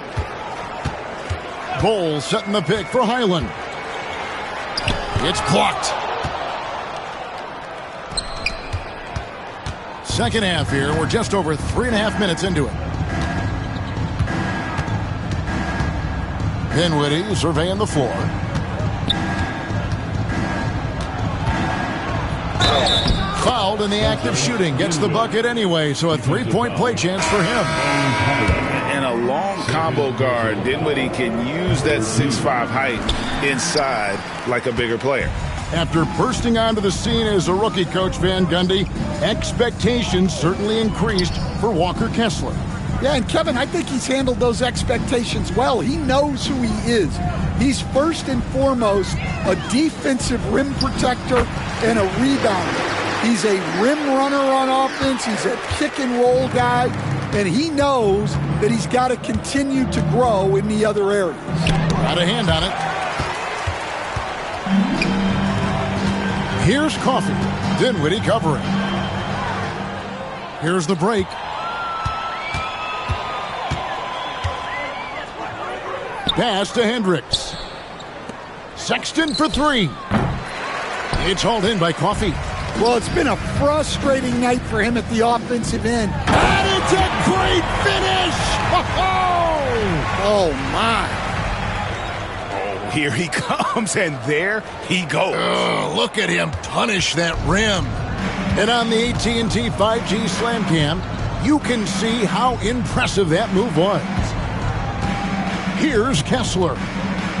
Speaker 1: Bull setting the pick for Highland. It's blocked. Second half here. We're just over 3.5 minutes into it. Dinwiddie surveying the floor. Fouled in the act of shooting. Gets the bucket anyway, so a 3-point play chance for him.
Speaker 5: And a long combo guard, Dinwiddie can use that 6'5" height inside like a bigger player.
Speaker 1: After bursting onto the scene as a rookie, Coach Van Gundy, expectations certainly increased for Walker Kessler.
Speaker 3: Yeah, and Kevin, I think he's handled those expectations well. He knows who he is. He's first and foremost a defensive rim protector and a rebounder. He's a rim runner on offense. He's a kick and roll guy, and he knows that he's got to continue to grow in the other areas.
Speaker 1: Got a hand on it. Here's Coffey. Dinwiddie covering. Here's the break. Pass to Hendricks. Sexton for 3. It's hauled in by Coffey.
Speaker 3: Well, it's been a frustrating night for him at the offensive end. And it's a great finish! Oh, my.
Speaker 5: Here he comes, and there he goes.
Speaker 1: Oh, look at him punish that rim. And on the AT&T 5G Slam Cam, you can see how impressive that move was. Here's Kessler.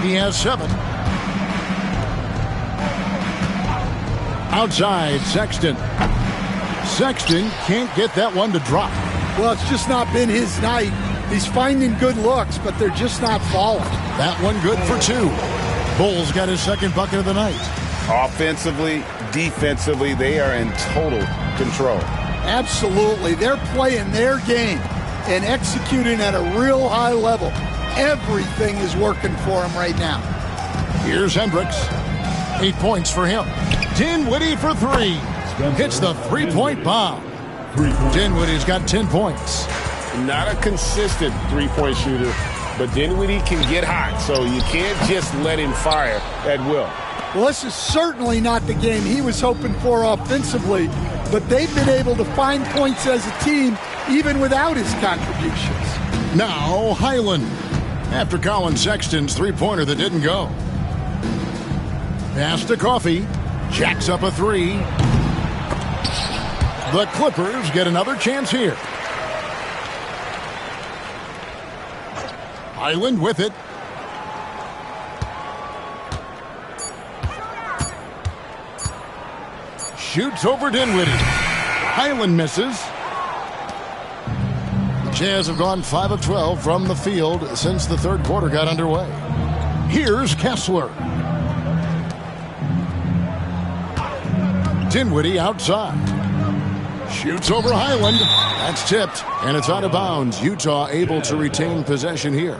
Speaker 1: He has 7. Outside, Sexton. Sexton can't get that one to drop.
Speaker 3: Well, it's just not been his night. He's finding good looks, but they're just not falling.
Speaker 1: That one good for 2. Bull's got his second bucket of the night.
Speaker 5: Offensively, defensively, they are in total control.
Speaker 3: Absolutely. They're playing their game and executing at a real high level. Everything is working for him right now.
Speaker 1: Here's Hendricks. 8 points for him. Dinwiddie for 3. Hits the 3-point bomb. Dinwiddie's got 10 points.
Speaker 12: Not a consistent three-point shooter, but Dinwiddie can get hot, so you can't just let him fire at will.
Speaker 3: Well, this is certainly not the game he was hoping for offensively, but they've been able to find points as a team even without his contributions.
Speaker 1: Now Highland. After Colin Sexton's three-pointer that didn't go. Pass to Coffey. Jacks up a 3. The Clippers get another chance here. Highland with it. Shoots over Dinwiddie. Highland misses. Jazz have gone 5 of 12 from the field since the third quarter got underway. Here's Kessler. Dinwiddie outside. Shoots over Highland. That's tipped, and it's out of bounds. Utah able to retain possession here.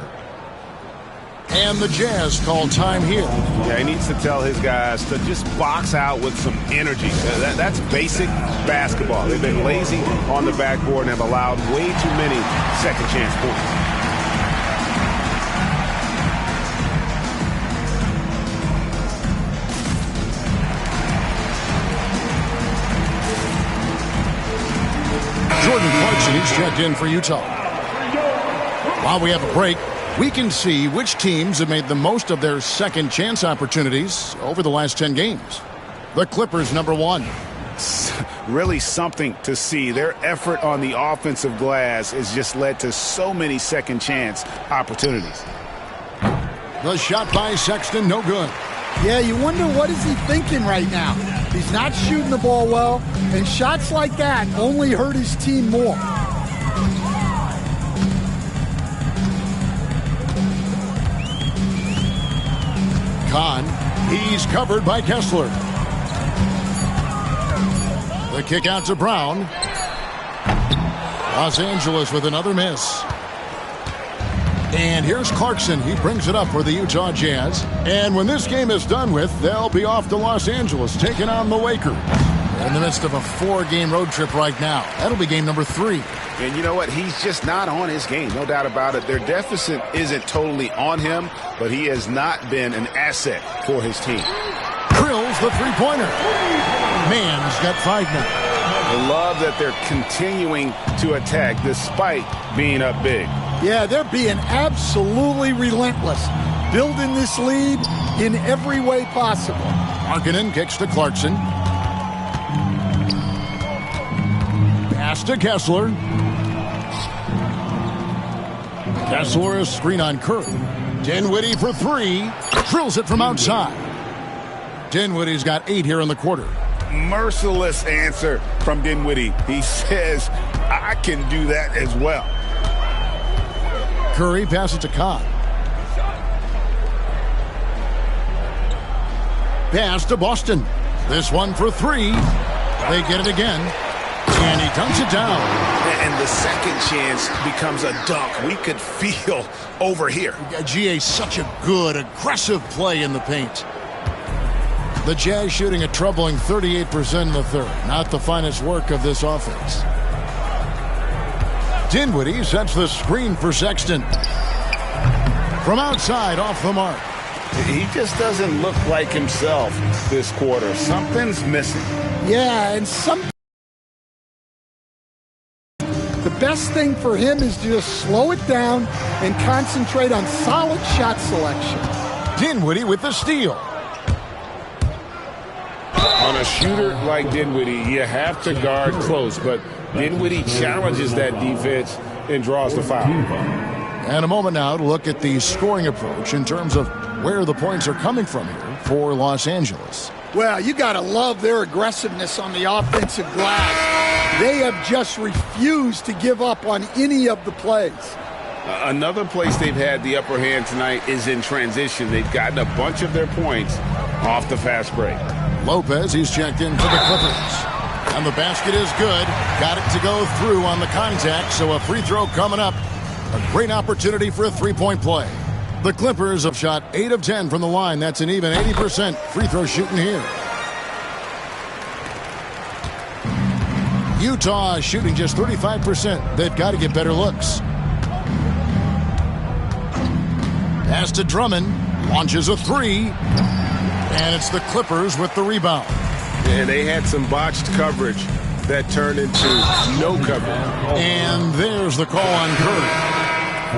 Speaker 1: And the Jazz call time here.
Speaker 12: Yeah, he needs to tell his guys to just box out with some energy. That's basic basketball. They've been lazy on the backboard and have allowed way too many second chance points.
Speaker 1: Jordan Clarkson, he's checked in for Utah. While we have a break, we can see which teams have made the most of their second chance opportunities over the last 10 games. The Clippers, number one.
Speaker 12: Really something to see. Their effort on the offensive glass has just led to so many second chance opportunities.
Speaker 1: The shot by Sexton, no good.
Speaker 3: Yeah, you wonder what is he thinking right now. He's not shooting the ball well, and shots like that only hurt his team more.
Speaker 1: Kahn, he's covered by Kessler. The kick out to Brown. Los Angeles with another miss. And here's Clarkson. He brings it up for the Utah Jazz. And when this game is done with, they'll be off to Los Angeles, taking on the Lakers. They're in the midst of a 4-game road trip right now. That'll be game number 3.
Speaker 12: And you know what? He's just not on his game. No doubt about it. Their deficit isn't totally on him, but he has not been an asset for his team.
Speaker 1: Drills the three-pointer. Mann's got 5 now.
Speaker 12: I love that they're continuing to attack despite being up big.
Speaker 3: Yeah, they're being absolutely relentless, building this lead in every way possible.
Speaker 1: Markkanen kicks to Clarkson. Pass to Kessler. Kessler, a screen on Curry. Dinwiddie for 3. Drills it from outside. Dinwiddie's got 8 here in the quarter.
Speaker 12: Merciless answer from Dinwiddie. He says, I can do that as well.
Speaker 1: Curry passes to Kahn. Pass to Boston. This one for 3. They get it again. And he dunks it down.
Speaker 12: And the second chance becomes a dunk. We could feel over here.
Speaker 1: GA, such a good, aggressive play in the paint. The Jazz shooting a troubling 38% in the third. Not the finest work of this offense. Dinwiddie sets the screen for Sexton. From outside, off the mark.
Speaker 12: He just doesn't look like himself this quarter. Something's missing.
Speaker 3: Yeah, and the best thing for him is to just slow it down and concentrate on solid shot selection.
Speaker 1: Dinwiddie with the steal.
Speaker 12: On a shooter like Dinwiddie, you have to guard close, but Dinwiddie challenges that defense and draws the foul.
Speaker 1: And a moment now to look at the scoring approach in terms of where the points are coming from here for Los Angeles.
Speaker 3: Well, you got to love their aggressiveness on the offensive glass. They have just refused to give up on any of the plays.
Speaker 12: Another place they've had the upper hand tonight is in transition. They've gotten a bunch of their points off the fast break.
Speaker 1: Lopez, he's checked in for the Clippers. And the basket is good. Got it to go through on the contact, so a free throw coming up. A great opportunity for a three-point play. The Clippers have shot 8 of 10 from the line. That's an even 80% free throw shooting here. Utah shooting just 35%. They've got to get better looks. Pass to Drummond. Launches a 3. And it's the Clippers with the rebound.
Speaker 12: And they had some botched coverage that turned into no coverage.
Speaker 1: And there's the call on Curry.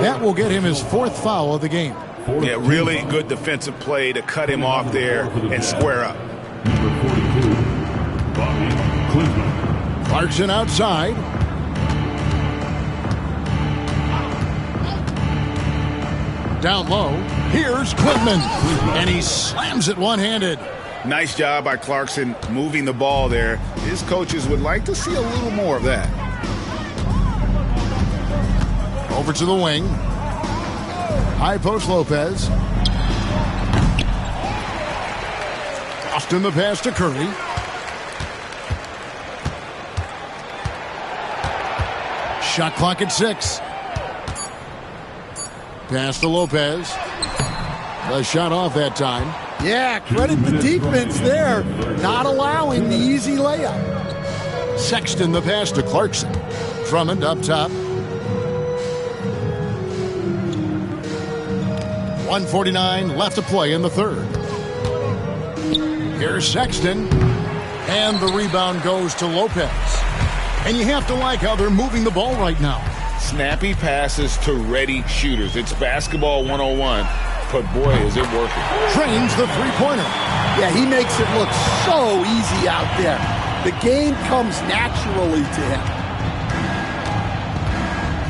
Speaker 1: That will get him his 4th foul of the game.
Speaker 12: Yeah, really good defensive play to cut him off there and square up.
Speaker 1: Clarkson outside. Down low. Here's Quitman. And he slams it one-handed.
Speaker 12: Nice job by Clarkson moving the ball there. His coaches would like to see a little more of that.
Speaker 1: Over to the wing. High post Lopez. Austin the pass to Curry. Shot clock at 6. Pass to Lopez. The shot off that time.
Speaker 3: Yeah, credit the defense there, not allowing the easy layup.
Speaker 1: Sexton the pass to Clarkson. Drummond up top. 1:49 left to play in the third. Here's Sexton. And the rebound goes to Lopez. And you have to like how they're moving the ball right now.
Speaker 5: Snappy passes to ready shooters. It's basketball 101, but boy, is it working.
Speaker 1: Drains the three-pointer.
Speaker 3: Yeah, he makes it look so easy out there. The game comes naturally to him.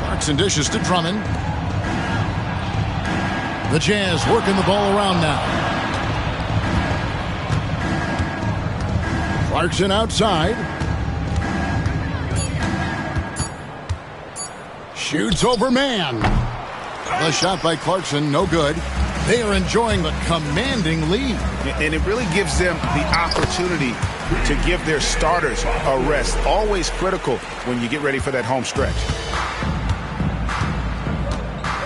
Speaker 1: Clarkson dishes to Drummond. The Jazz working the ball around now. Clarkson outside. Shoots over man. The shot by Clarkson, no good. They are enjoying the commanding lead.
Speaker 12: And it really gives them the opportunity to give their starters a rest. Always critical when you get ready for that home stretch.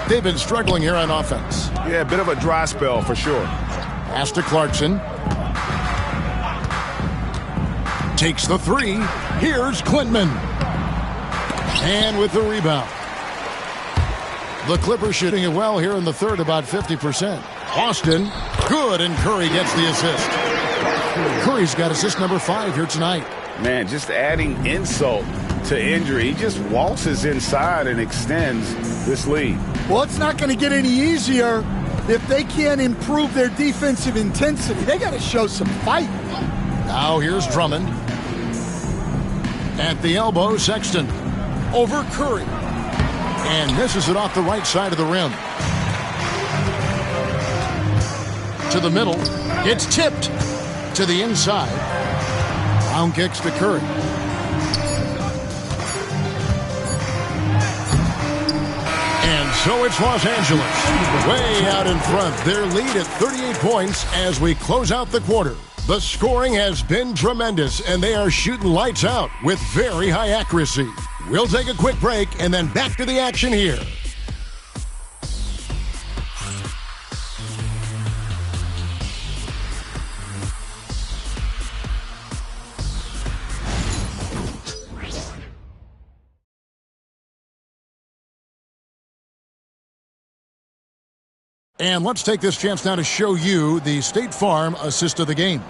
Speaker 1: They've been struggling here on offense.
Speaker 12: Yeah, a bit of a dry spell for sure.
Speaker 1: Pass to Clarkson. Takes the three. Here's Klintman. And with the rebound. The Clippers shooting it well here in the third, about 50%. Austin, good, and Curry gets the assist. Curry's got assist number 5 here tonight.
Speaker 12: Man, just adding insult to injury. He just waltzes inside and extends this lead.
Speaker 3: Well, it's not going to get any easier if they can't improve their defensive intensity. They got to show some fight.
Speaker 1: Now here's Drummond. At the elbow, Sexton. Over Curry. And misses it off the right side of the rim. To the middle. It's tipped to the inside. Round kicks to Curry. And so it's Los Angeles. Way out in front. Their lead at 38 points as we close out the quarter. The scoring has been tremendous, and they are shooting lights out with very high accuracy. We'll take a quick break and then back to the action here. And let's take this chance now to show you the State Farm assist of the game.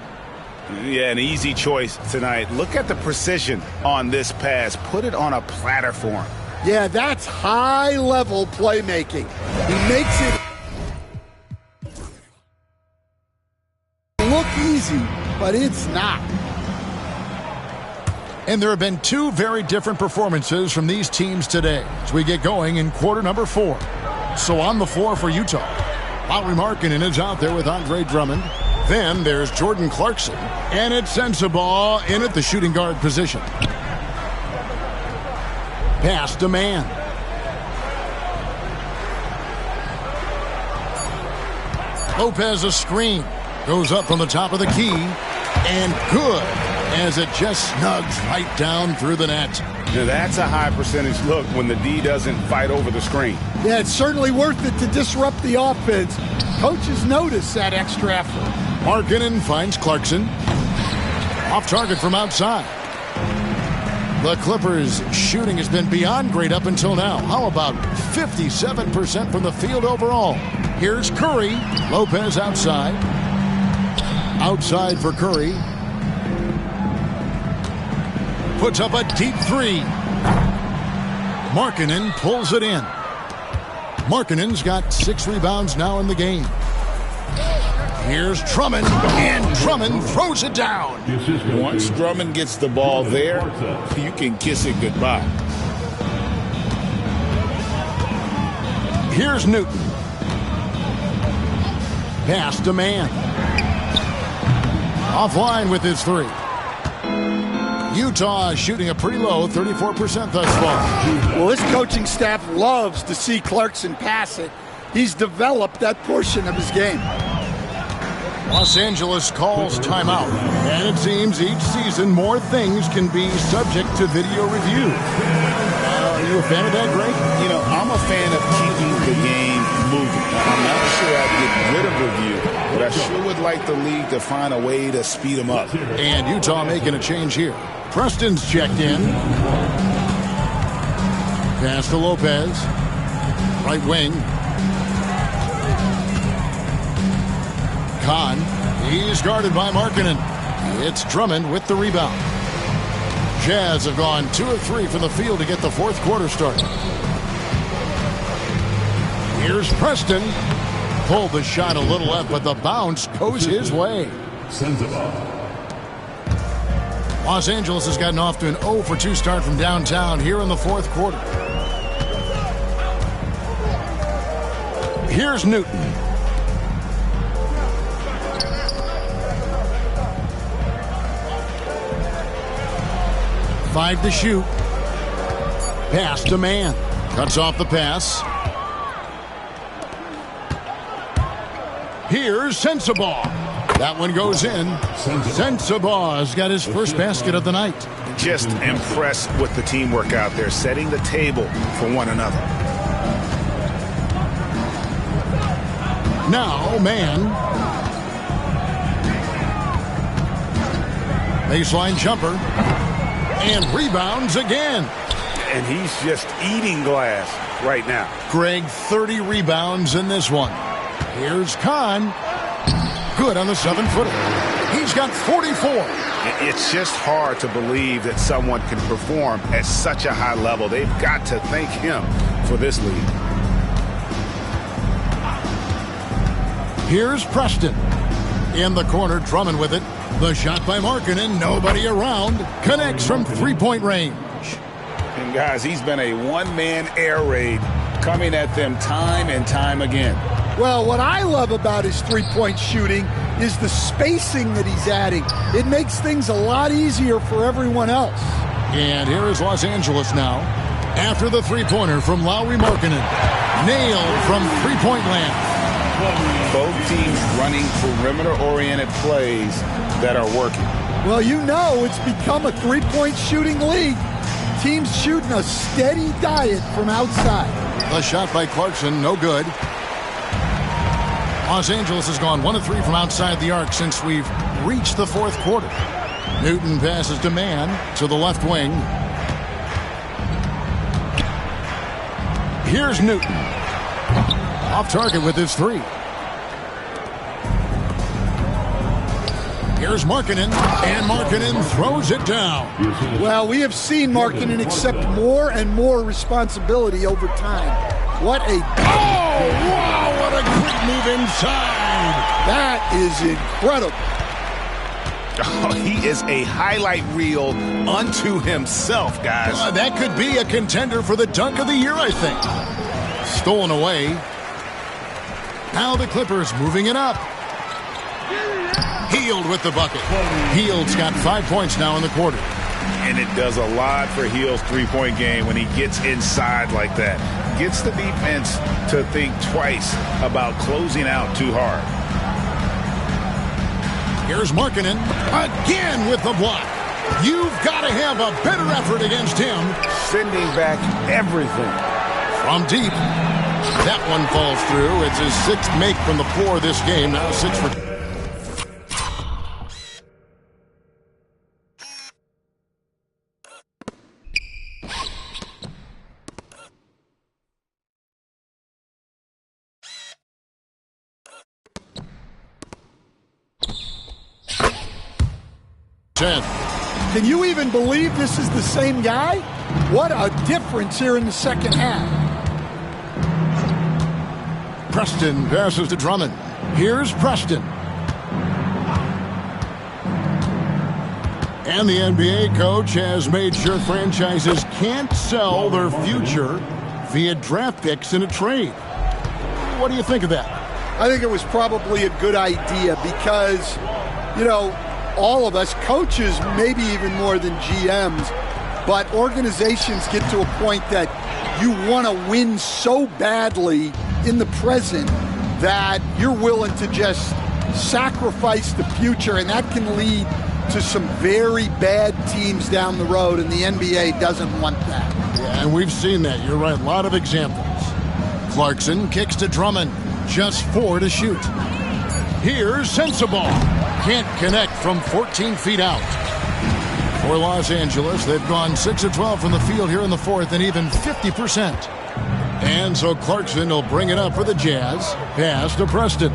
Speaker 12: Yeah, an easy choice tonight. Look at the precision on this pass. Put it on a platter for him.
Speaker 3: Yeah, that's high-level playmaking. He makes it look easy, but it's not.
Speaker 1: And there have been two very different performances from these teams today as we get going in quarter number 4. So on the floor for Utah, Lauri Markkanen is out there with Andre Drummond. Then there's Jordan Clarkson, and it's Sensabaugh in at the shooting guard position. Pass to man. Lopez a screen. Goes up from the top of the key, and good as it just snugs right down through the net.
Speaker 12: Now that's a high percentage look when the D doesn't fight over the screen.
Speaker 3: Yeah, it's certainly worth it to disrupt the offense. Coaches notice that extra effort.
Speaker 1: Markkanen finds Clarkson. Off target from outside. The Clippers' shooting has been beyond great up until now. How about 57% from the field overall? Here's Curry. Lopez outside. Outside for Curry. Puts up a deep three. Markkanen pulls it in. Markkanen's got 6 rebounds now in the game. Here's Drummond, and Drummond throws it down.
Speaker 5: Once Drummond gets the ball there, you can kiss it goodbye.
Speaker 1: Here's Newton. Pass to man. Offline with his 3. Utah shooting a pretty low 34% thus far.
Speaker 3: Well, this coaching staff loves to see Clarkson pass it. He's developed that portion of his game.
Speaker 1: Los Angeles calls timeout. And it seems each season more things can be subject to video review. you a fan of that, Greg?
Speaker 5: You know, I'm a fan of keeping the game moving. I'm not sure I'd get rid of review, but I sure would like the league to find a way to speed them up.
Speaker 1: And Utah making a change here. Preston's checked in. Pass to Lopez. Right wing. Kahn. He's guarded by Markkanen. It's Drummond with the rebound. Jazz have gone 2 of 3 from the field to get the fourth quarter started. Here's Preston. Pulled the shot a little left, but the bounce goes his way. Los Angeles has gotten off to an 0 for 2 start from downtown here in the fourth quarter. Here's Newton. Five to shoot. Pass to Mann. Cuts off the pass. Here's Sensabaugh. That one goes in. Sensabaugh has got his first basket of the night.
Speaker 12: Just impressed with the teamwork out there, setting the table for one another.
Speaker 1: Now, Mann. Baseline jumper. And rebounds again.
Speaker 12: And he's just eating glass right now.
Speaker 1: Greg, 30 rebounds in this one. Here's Kahn. Good on the 7-footer. He's got 44.
Speaker 12: It's just hard to believe that someone can perform at such a high level. They've got to thank him for this lead.
Speaker 1: Here's Preston. In the corner, Drummond with it. The shot by Markkanen, nobody around. Connects from three-point range.
Speaker 5: And guys, he's been a one-man air raid coming at them time and time again.
Speaker 3: Well, what I love about his three-point shooting is the spacing that he's adding. It makes things a lot easier for everyone else.
Speaker 1: And here is Los Angeles now. After the three-pointer from Lauri Markkanen. Nailed from three-point land.
Speaker 5: Both teams running perimeter-oriented plays that are working.
Speaker 3: Well, you know it's become a three-point shooting league. Teams shooting a steady diet from outside.
Speaker 1: The shot by Clarkson, no good. Los Angeles has gone 1 of 3 from outside the arc since we've reached the fourth quarter. Newton passes to Mann to the left wing. Here's Newton. Off target with his 3. Here's Markkanen, and Markkanen throws it down.
Speaker 3: Well, we have seen Markkanen accept more and more responsibility over time. What a...
Speaker 1: Oh, wow, what a quick move inside.
Speaker 3: That is incredible.
Speaker 12: Oh, he is a highlight reel unto himself, guys.
Speaker 1: That could be a contender for the dunk of the year, I think. Stolen away. Now the Clippers moving it up. Hield with the bucket. Hield's got 5 points now in the quarter.
Speaker 12: And it does a lot for Hield's three-point game when he gets inside like that. Gets the defense to think twice about closing out too hard.
Speaker 1: Here's Markkanen again with the block. You've got to have a better effort against him.
Speaker 12: Sending back everything.
Speaker 1: From deep. That one falls through. It's his 6th make from the floor this game. Now 6 for...
Speaker 3: Can you even believe this is the same guy? What a difference here in the second half.
Speaker 1: Preston passes to Drummond. Here's Preston. And the NBA coach has made sure franchises can't sell their future via draft picks in a trade. What do you think of that?
Speaker 3: I think it was probably a good idea because, you know, all of us, coaches, maybe even more than GMs, but organizations get to a point that you want to win so badly in the present that you're willing to just sacrifice the future, and that can lead to some very bad teams down the road, and the NBA doesn't want that.
Speaker 1: Yeah, and we've seen that. You're right. A lot of examples. Clarkson kicks to Drummond. Just 4 to shoot. Here's Sensabaugh. Can't connect from 14 feet out. For Los Angeles, they've gone 6 of 12 from the field here in the fourth and even 50%. And so Clarkson will bring it up for the Jazz. Pass to Preston.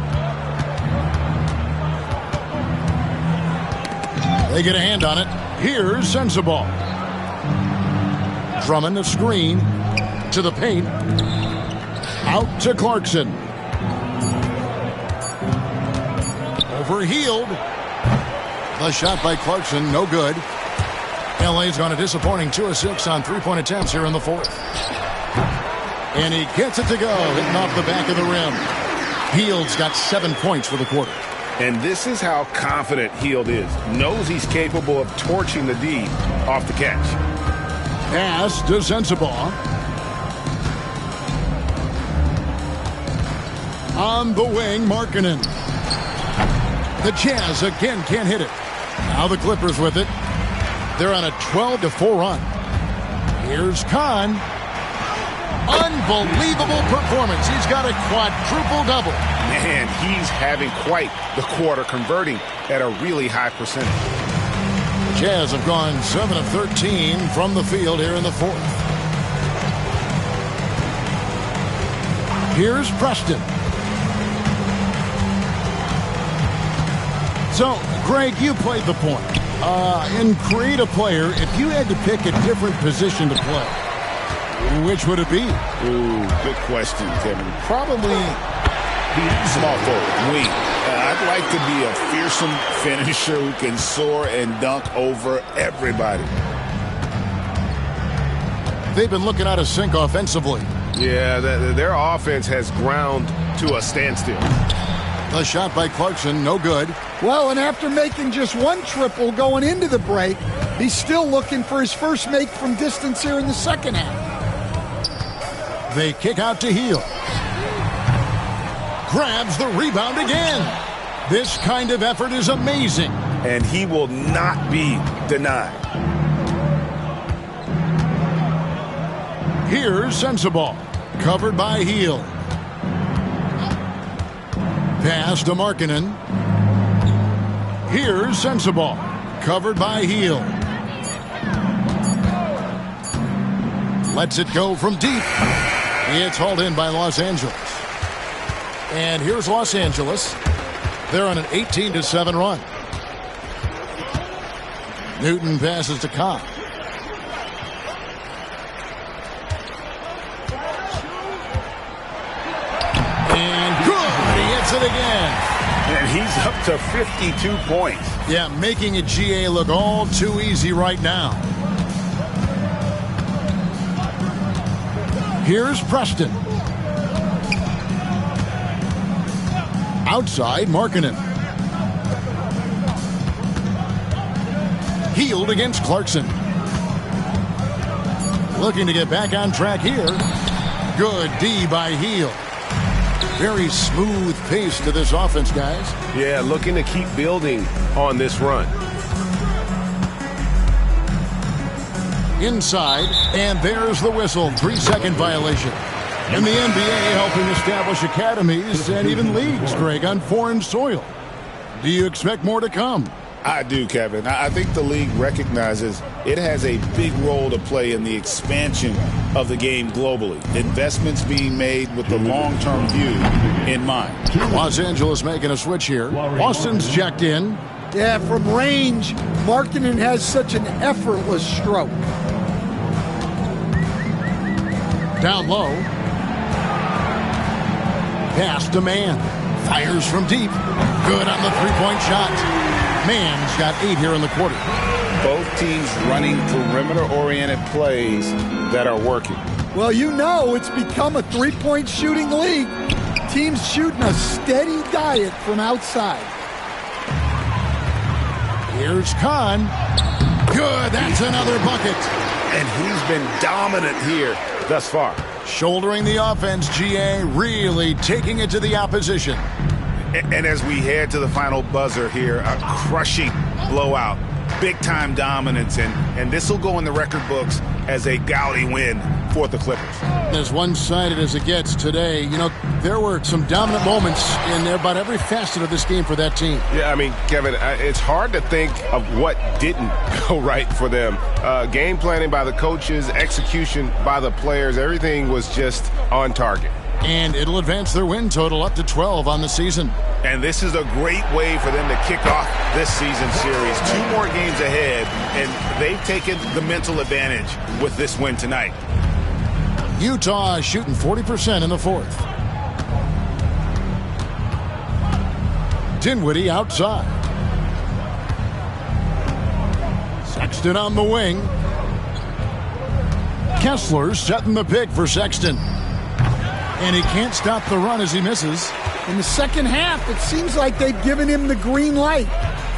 Speaker 1: They get a hand on it. Here's Sensabaugh. Drummond a screen to the paint. Out to Clarkson. Overhealed. The shot by Clarkson, no good. LA's gone a disappointing 2 of 6 on three-point attempts here in the fourth. And he gets it to go, hitting off the back of the rim. Hield's got 7 points for the quarter.
Speaker 12: And this is how confident Hield is. Knows he's capable of torching the D off the catch.
Speaker 1: Pass to Sensabaugh. On the wing, Markkanen. The Jazz again can't hit it. Now the Clippers with it. They're on a 12-4 run. Here's Kahn. Unbelievable performance. He's got a quadruple-double.
Speaker 12: Man, he's having quite the quarter, converting at a really high percentage.
Speaker 1: The Jazz have gone 7 of 13 from the field here in the fourth. Here's Preston. So, Greg, you played the point. In create a player, if you had to pick a different position to play, which would it be?
Speaker 12: Ooh, good question, Kevin. Probably small forward, wing. I'd like to be a fearsome finisher who can soar and dunk over everybody.
Speaker 1: They've been looking out of sync offensively.
Speaker 12: Yeah, their offense has ground to a standstill.
Speaker 1: The shot by Clarkson, no good.
Speaker 3: Well, and after making just 1 triple going into the break, he's still looking for his first make from distance here in the second half.
Speaker 1: They kick out to Hield. Grabs the rebound again. This kind of effort is amazing.
Speaker 12: And he will not be denied.
Speaker 1: Here's Sensabaugh. Covered by Hield. Pass to Markkanen. Here's Sensabaugh. Covered by Hield. Lets it go from deep. It's hauled in by Los Angeles. And here's Los Angeles. They're on an 18-7 run. Newton passes to Kahn. And good. He hits it again.
Speaker 12: And he's up to 52 points.
Speaker 1: Yeah, making a GA look all too easy right now. Here's Preston. Outside, Markkanen. Hield against Clarkson. Looking to get back on track here. Good D by Hield. Very smooth pace to this offense, guys.
Speaker 12: Yeah, looking to keep building on this run.
Speaker 1: Inside, and there's the whistle. 3-second violation. And the NBA helping establish academies and even leagues, Greg, on foreign soil. Do you expect more to come?
Speaker 5: I do, Kevin. I think the league recognizes it has a big role to play in the expansion of the game globally. Investments being made with the long-term view in mind.
Speaker 1: Los Angeles making a switch here. Austin's checked in.
Speaker 3: Yeah, from range, Markkanen has such an effortless stroke.
Speaker 1: Down low. Pass to Mann. Fires from deep. Good on the three-point shot. Mann's got 8 here in the quarter.
Speaker 5: Both teams running perimeter-oriented plays that are working.
Speaker 3: Well, you know it's become a three-point shooting league. Teams shooting a steady diet from outside.
Speaker 1: Here's Kahn. Good, that's another bucket.
Speaker 12: And he's been dominant here thus far.
Speaker 1: Shouldering the offense, GA, really taking it to the opposition.
Speaker 12: And as we head to the final buzzer here, a crushing blowout, big-time dominance, and this will go in the record books as a gaudy win for the Clippers.
Speaker 1: As one-sided as it gets today, you know, there were some dominant moments in about every facet of this game for that team.
Speaker 13: Yeah, I mean, Kevin, it's hard to think of what didn't go right for them. Game planning by the coaches, execution by the players, everything was just on target.
Speaker 1: And it'll advance their win total up to 12 on the season.
Speaker 12: And this is a great way for them to kick off this season series. 2 more games ahead, and they've taken the mental advantage with this win tonight.
Speaker 1: Utah is shooting 40% in the fourth. Dinwiddie outside. Sexton on the wing. Kessler setting the pick for Sexton. And he can't stop the run as he misses.
Speaker 3: In the second half, it seems like they've given him the green light.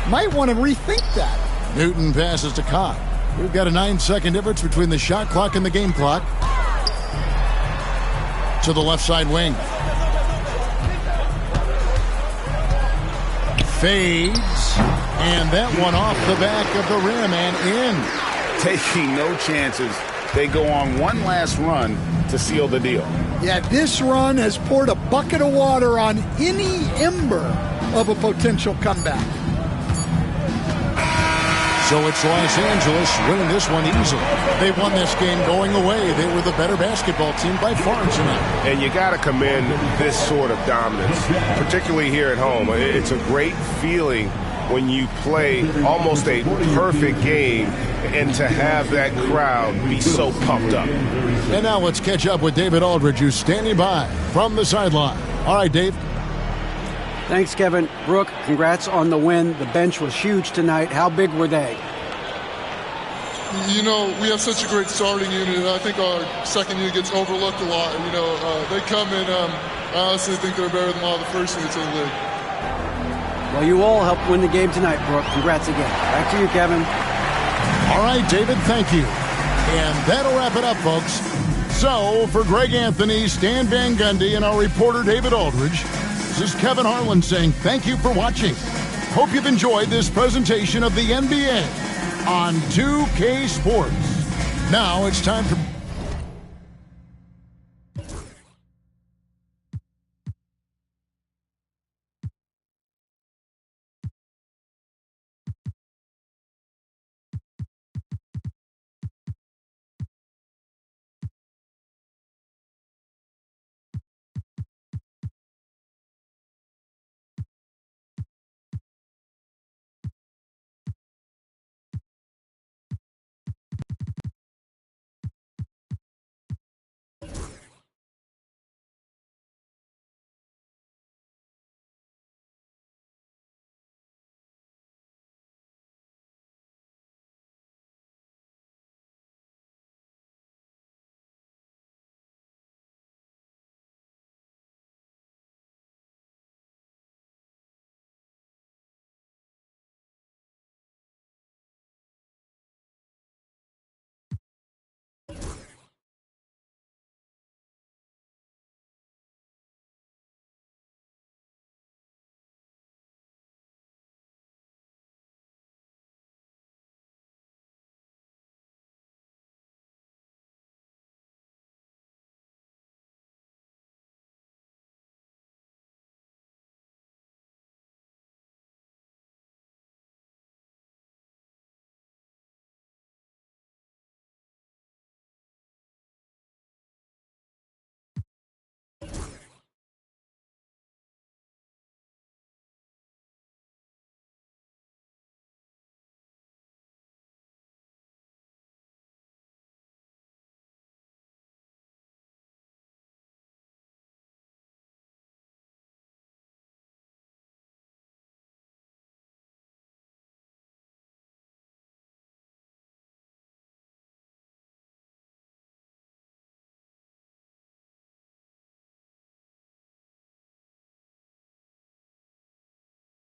Speaker 3: Might want to rethink that.
Speaker 1: Newton passes to Cobb. We've got a 9-second difference between the shot clock and the game clock. To the left side wing. Fades. And that one off the back of the rim and in.
Speaker 2: Taking no chances. They go on one last run to seal the deal.
Speaker 3: Yeah, this run has poured a bucket of water on any ember of a potential comeback.
Speaker 1: So it's Los Angeles winning this one easily. They won this game going away. They were the better basketball team by far tonight.
Speaker 13: And you got to commend this sort of dominance, particularly here at home. It's a great feeling when you play almost a perfect game and to have that crowd be so pumped up.
Speaker 1: And now let's catch up with David Aldridge, who's standing by from the sideline. All right, Dave.
Speaker 6: Thanks, Kevin. Brooke, congrats on the win. The bench was huge tonight. How big were they?
Speaker 14: You know, we have such a great starting unit. I think our second unit gets overlooked a lot. You know, they come in, I honestly think they're better than a lot of the first units in the league.
Speaker 6: Well, you all helped win the game tonight, Brooke. Congrats again. Back to you, Kevin.
Speaker 1: All right, David, thank you. And that'll wrap it up, folks. So, for Greg Anthony, Stan Van Gundy, and our reporter, David Aldridge, this is Kevin Harlan saying thank you for watching. Hope you've enjoyed this presentation of the NBA on 2K Sports. Now it's time for